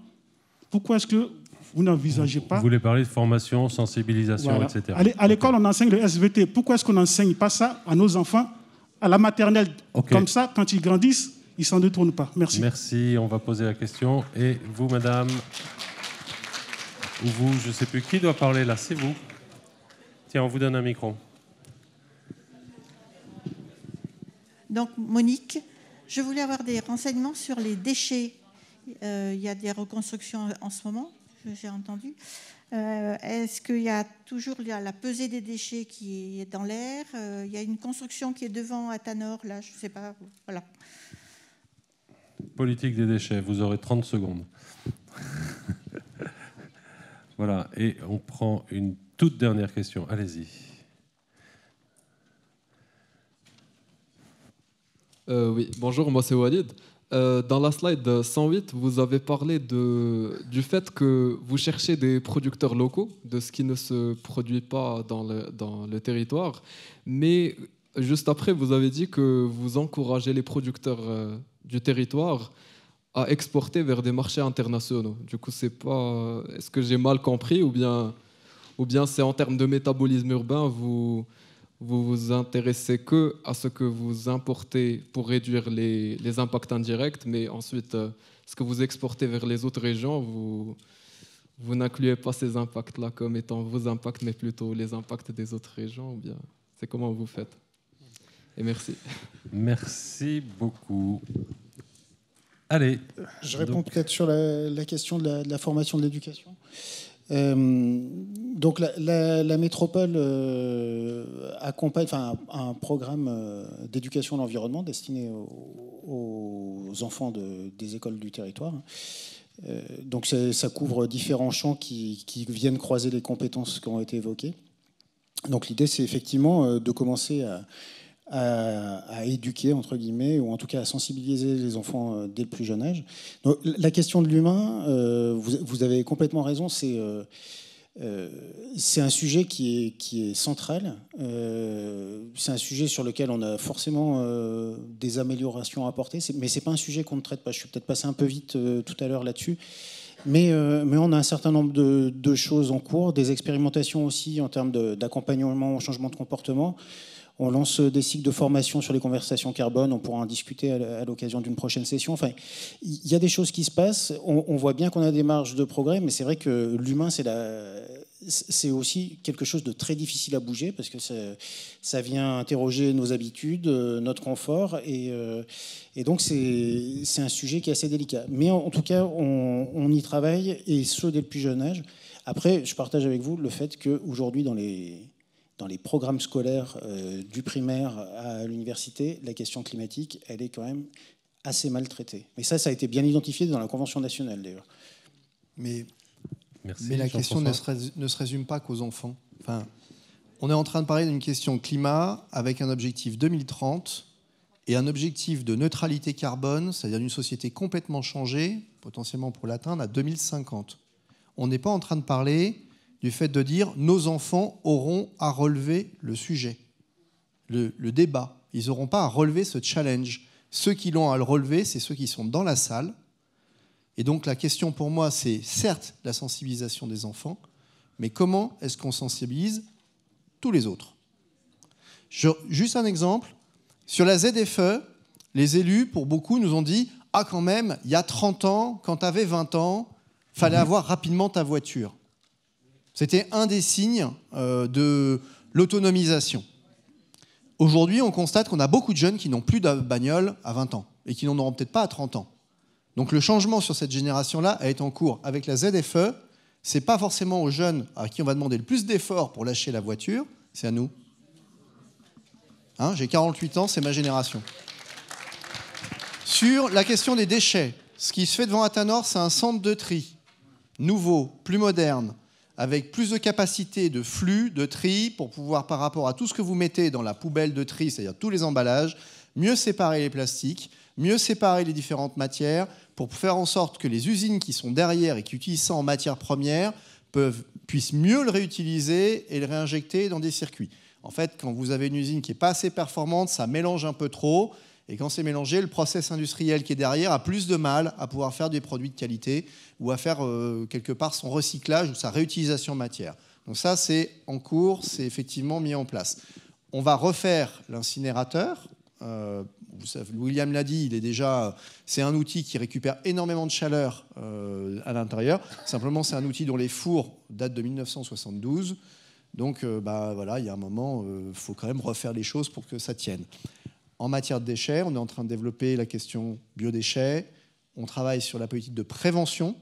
Pourquoi est-ce que vous n'envisagez pas... Vous voulez parler de formation, sensibilisation, voilà. etc. À l'école, on enseigne le SVT. Pourquoi est-ce qu'on n'enseigne pas ça à nos enfants à la maternelle. Ok. Comme ça, quand ils grandissent, ils ne s'en détournent pas. Merci. Merci, on va poser la question. Et vous, madame, ou vous, je ne sais plus qui doit parler là, c'est vous. Tiens, on vous donne un micro. Donc, Monique, je voulais avoir des renseignements sur les déchets. Il y a des reconstructions en ce moment, j'ai entendu. Est-ce qu'il y a toujours la pesée des déchets qui est dans l'air? Il y a une construction qui est devant à Tanor, là, je ne sais pas. Voilà. Politique des déchets, vous aurez 30 secondes. Voilà, et on prend une toute dernière question. Allez-y. Oui, bonjour, moi c'est Walid. Dans la slide 108, vous avez parlé du fait que vous cherchez des producteurs locaux, de ce qui ne se produit pas dans le territoire. Mais juste après, vous avez dit que vous encouragez les producteurs du territoire à exporter vers des marchés internationaux. Du coup, c'est pas... Est-ce que j'ai mal compris ou bien c'est en termes de métabolisme urbain, vous vous intéressez que à ce que vous importez pour réduire les impacts indirects, mais ensuite, ce que vous exportez vers les autres régions, vous n'incluez pas ces impacts-là comme étant vos impacts, mais plutôt les impacts des autres régions, ou bien c'est comment vous faites? Et merci. Merci beaucoup. Allez. Je réponds peut-être sur la question de la formation de l'éducation. Donc la métropole accompagne un programme d'éducation de l'environnement destiné aux enfants des écoles du territoire. Donc ça couvre différents champs qui viennent croiser les compétences qui ont été évoquées. Donc l'idée, c'est effectivement de commencer à éduquer, entre guillemets, ou en tout cas à sensibiliser les enfants dès le plus jeune âge. Donc, la question de l'humain, vous avez complètement raison, c'est un sujet qui est central. C'est un sujet sur lequel on a forcément des améliorations à apporter, mais ce n'est pas un sujet qu'on ne traite pas. Je suis peut-être passé un peu vite tout à l'heure là-dessus. Mais on a un certain nombre de choses en cours, des expérimentations aussi en termes d'accompagnement au changement de comportement. On lance des cycles de formation sur les conversations carbone. On pourra en discuter à l'occasion d'une prochaine session. Enfin, il y a des choses qui se passent. On voit bien qu'on a des marges de progrès, mais c'est vrai que l'humain, c'est aussi quelque chose de très difficile à bouger parce que ça vient interroger nos habitudes, notre confort. Et donc, c'est un sujet qui est assez délicat. Mais en tout cas, on y travaille, et ce, dès le plus jeune âge. Après, je partage avec vous le fait qu'aujourd'hui, dans les programmes scolaires du primaire à l'université, la question climatique, elle est quand même assez mal traitée. Mais ça a été bien identifié dans la Convention nationale, d'ailleurs. Mais Merci, la question ne se résume pas qu'aux enfants. Enfin, on est en train de parler d'une question climat avec un objectif 2030 et un objectif de neutralité carbone, c'est-à-dire d'une société complètement changée, potentiellement pour l'atteindre à 2050. On n'est pas en train de parler du fait de dire nos enfants auront à relever le sujet, le débat. Ils n'auront pas à relever ce challenge. Ceux qui l'ont à le relever, c'est ceux qui sont dans la salle. Et donc la question pour moi, c'est certes la sensibilisation des enfants, mais comment est-ce qu'on sensibilise tous les autres? Juste un exemple. Sur la ZFE, les élus, pour beaucoup, nous ont dit « Ah, quand même, il y a 30 ans, quand tu avais 20 ans, il fallait avoir rapidement ta voiture. » C'était un des signes de l'autonomisation. Aujourd'hui, on constate qu'on a beaucoup de jeunes qui n'ont plus de bagnole à 20 ans et qui n'en auront peut-être pas à 30 ans. Donc le changement sur cette génération-là est en cours. Avec la ZFE, ce n'est pas forcément aux jeunes à qui on va demander le plus d'efforts pour lâcher la voiture, c'est à nous. Hein, j'ai 48 ans, c'est ma génération. Sur la question des déchets, ce qui se fait devant Athanor, c'est un centre de tri nouveau, plus moderne, avec plus de capacité de flux, de tri, pour pouvoir, par rapport à tout ce que vous mettez dans la poubelle de tri, c'est-à-dire tous les emballages, mieux séparer les plastiques, mieux séparer les différentes matières, pour faire en sorte que les usines qui sont derrière et qui utilisent ça en matière première puissent mieux le réutiliser et le réinjecter dans des circuits. En fait, quand vous avez une usine qui n'est pas assez performante, ça mélange un peu trop. Et quand c'est mélangé, le process industriel qui est derrière a plus de mal à pouvoir faire des produits de qualité ou à faire quelque part son recyclage ou sa réutilisation matière. Donc ça, c'est en cours, c'est effectivement mis en place. On va refaire l'incinérateur William l'a dit, c'est un outil qui récupère énormément de chaleur à l'intérieur. Simplement, c'est un outil dont les fours datent de 1972. Donc, voilà, il y a un moment, il faut quand même refaire les choses pour que ça tienne. En matière de déchets, on est en train de développer la question biodéchets. On travaille sur la politique de prévention.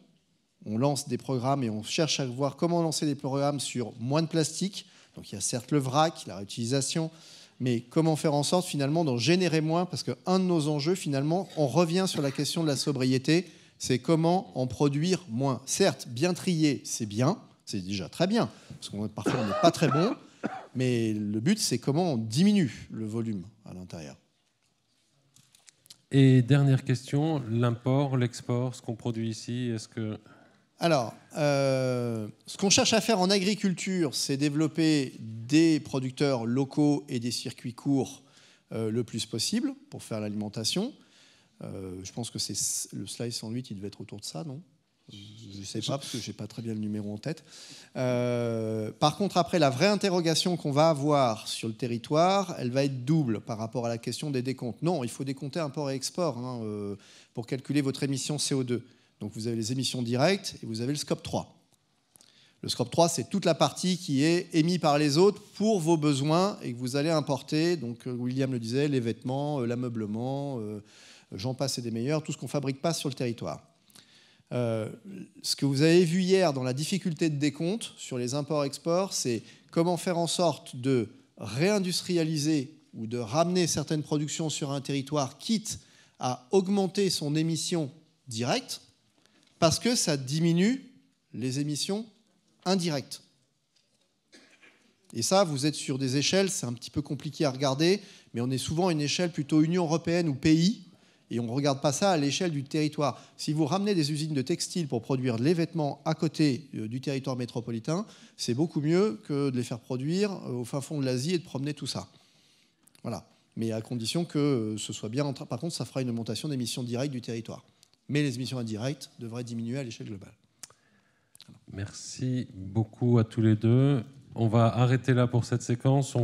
On lance des programmes et on cherche à voir comment lancer des programmes sur moins de plastique. Donc, il y a certes le vrac, la réutilisation, mais comment faire en sorte finalement d'en générer moins, parce qu'un de nos enjeux, finalement, on revient sur la question de la sobriété, c'est comment en produire moins. Certes, bien trier, c'est bien, c'est déjà très bien, parce que parfois on n'est pas très bon, mais le but, c'est comment on diminue le volume à l'intérieur. Et dernière question, l'import, l'export, ce qu'on produit ici, est-ce que... Alors, ce qu'on cherche à faire en agriculture, c'est développer des producteurs locaux et des circuits courts le plus possible pour faire l'alimentation. Je pense que c'est le slide 108, il devait être autour de ça, non ? Je ne sais pas, parce que je n'ai pas très bien le numéro en tête. Par contre, après, la vraie interrogation qu'on va avoir sur le territoire, elle va être double par rapport à la question des décomptes. Non, il faut décompter import et export pour calculer votre émission CO2. Donc vous avez les émissions directes et vous avez le scope 3. Le scope 3, c'est toute la partie qui est émise par les autres pour vos besoins et que vous allez importer. Donc William le disait, les vêtements, l'ameublement, j'en passe et des meilleurs, tout ce qu'on ne fabrique pas sur le territoire. Ce que vous avez vu hier dans la difficulté de décompte sur les imports-exports, c'est comment faire en sorte de réindustrialiser ou de ramener certaines productions sur un territoire, quitte à augmenter son émission directe, parce que ça diminue les émissions indirectes. Et ça, vous êtes sur des échelles, c'est un petit peu compliqué à regarder, mais on est souvent à une échelle plutôt Union européenne ou pays, et on ne regarde pas ça à l'échelle du territoire. Si vous ramenez des usines de textiles pour produire les vêtements à côté du territoire métropolitain, c'est beaucoup mieux que de les faire produire au fin fond de l'Asie et de promener tout ça. Voilà. Mais à condition que ce soit bien... Par contre, ça fera une augmentation d'émissions directes du territoire. Mais les émissions indirectes devraient diminuer à l'échelle globale. Merci beaucoup à tous les deux. On va arrêter là pour cette séquence.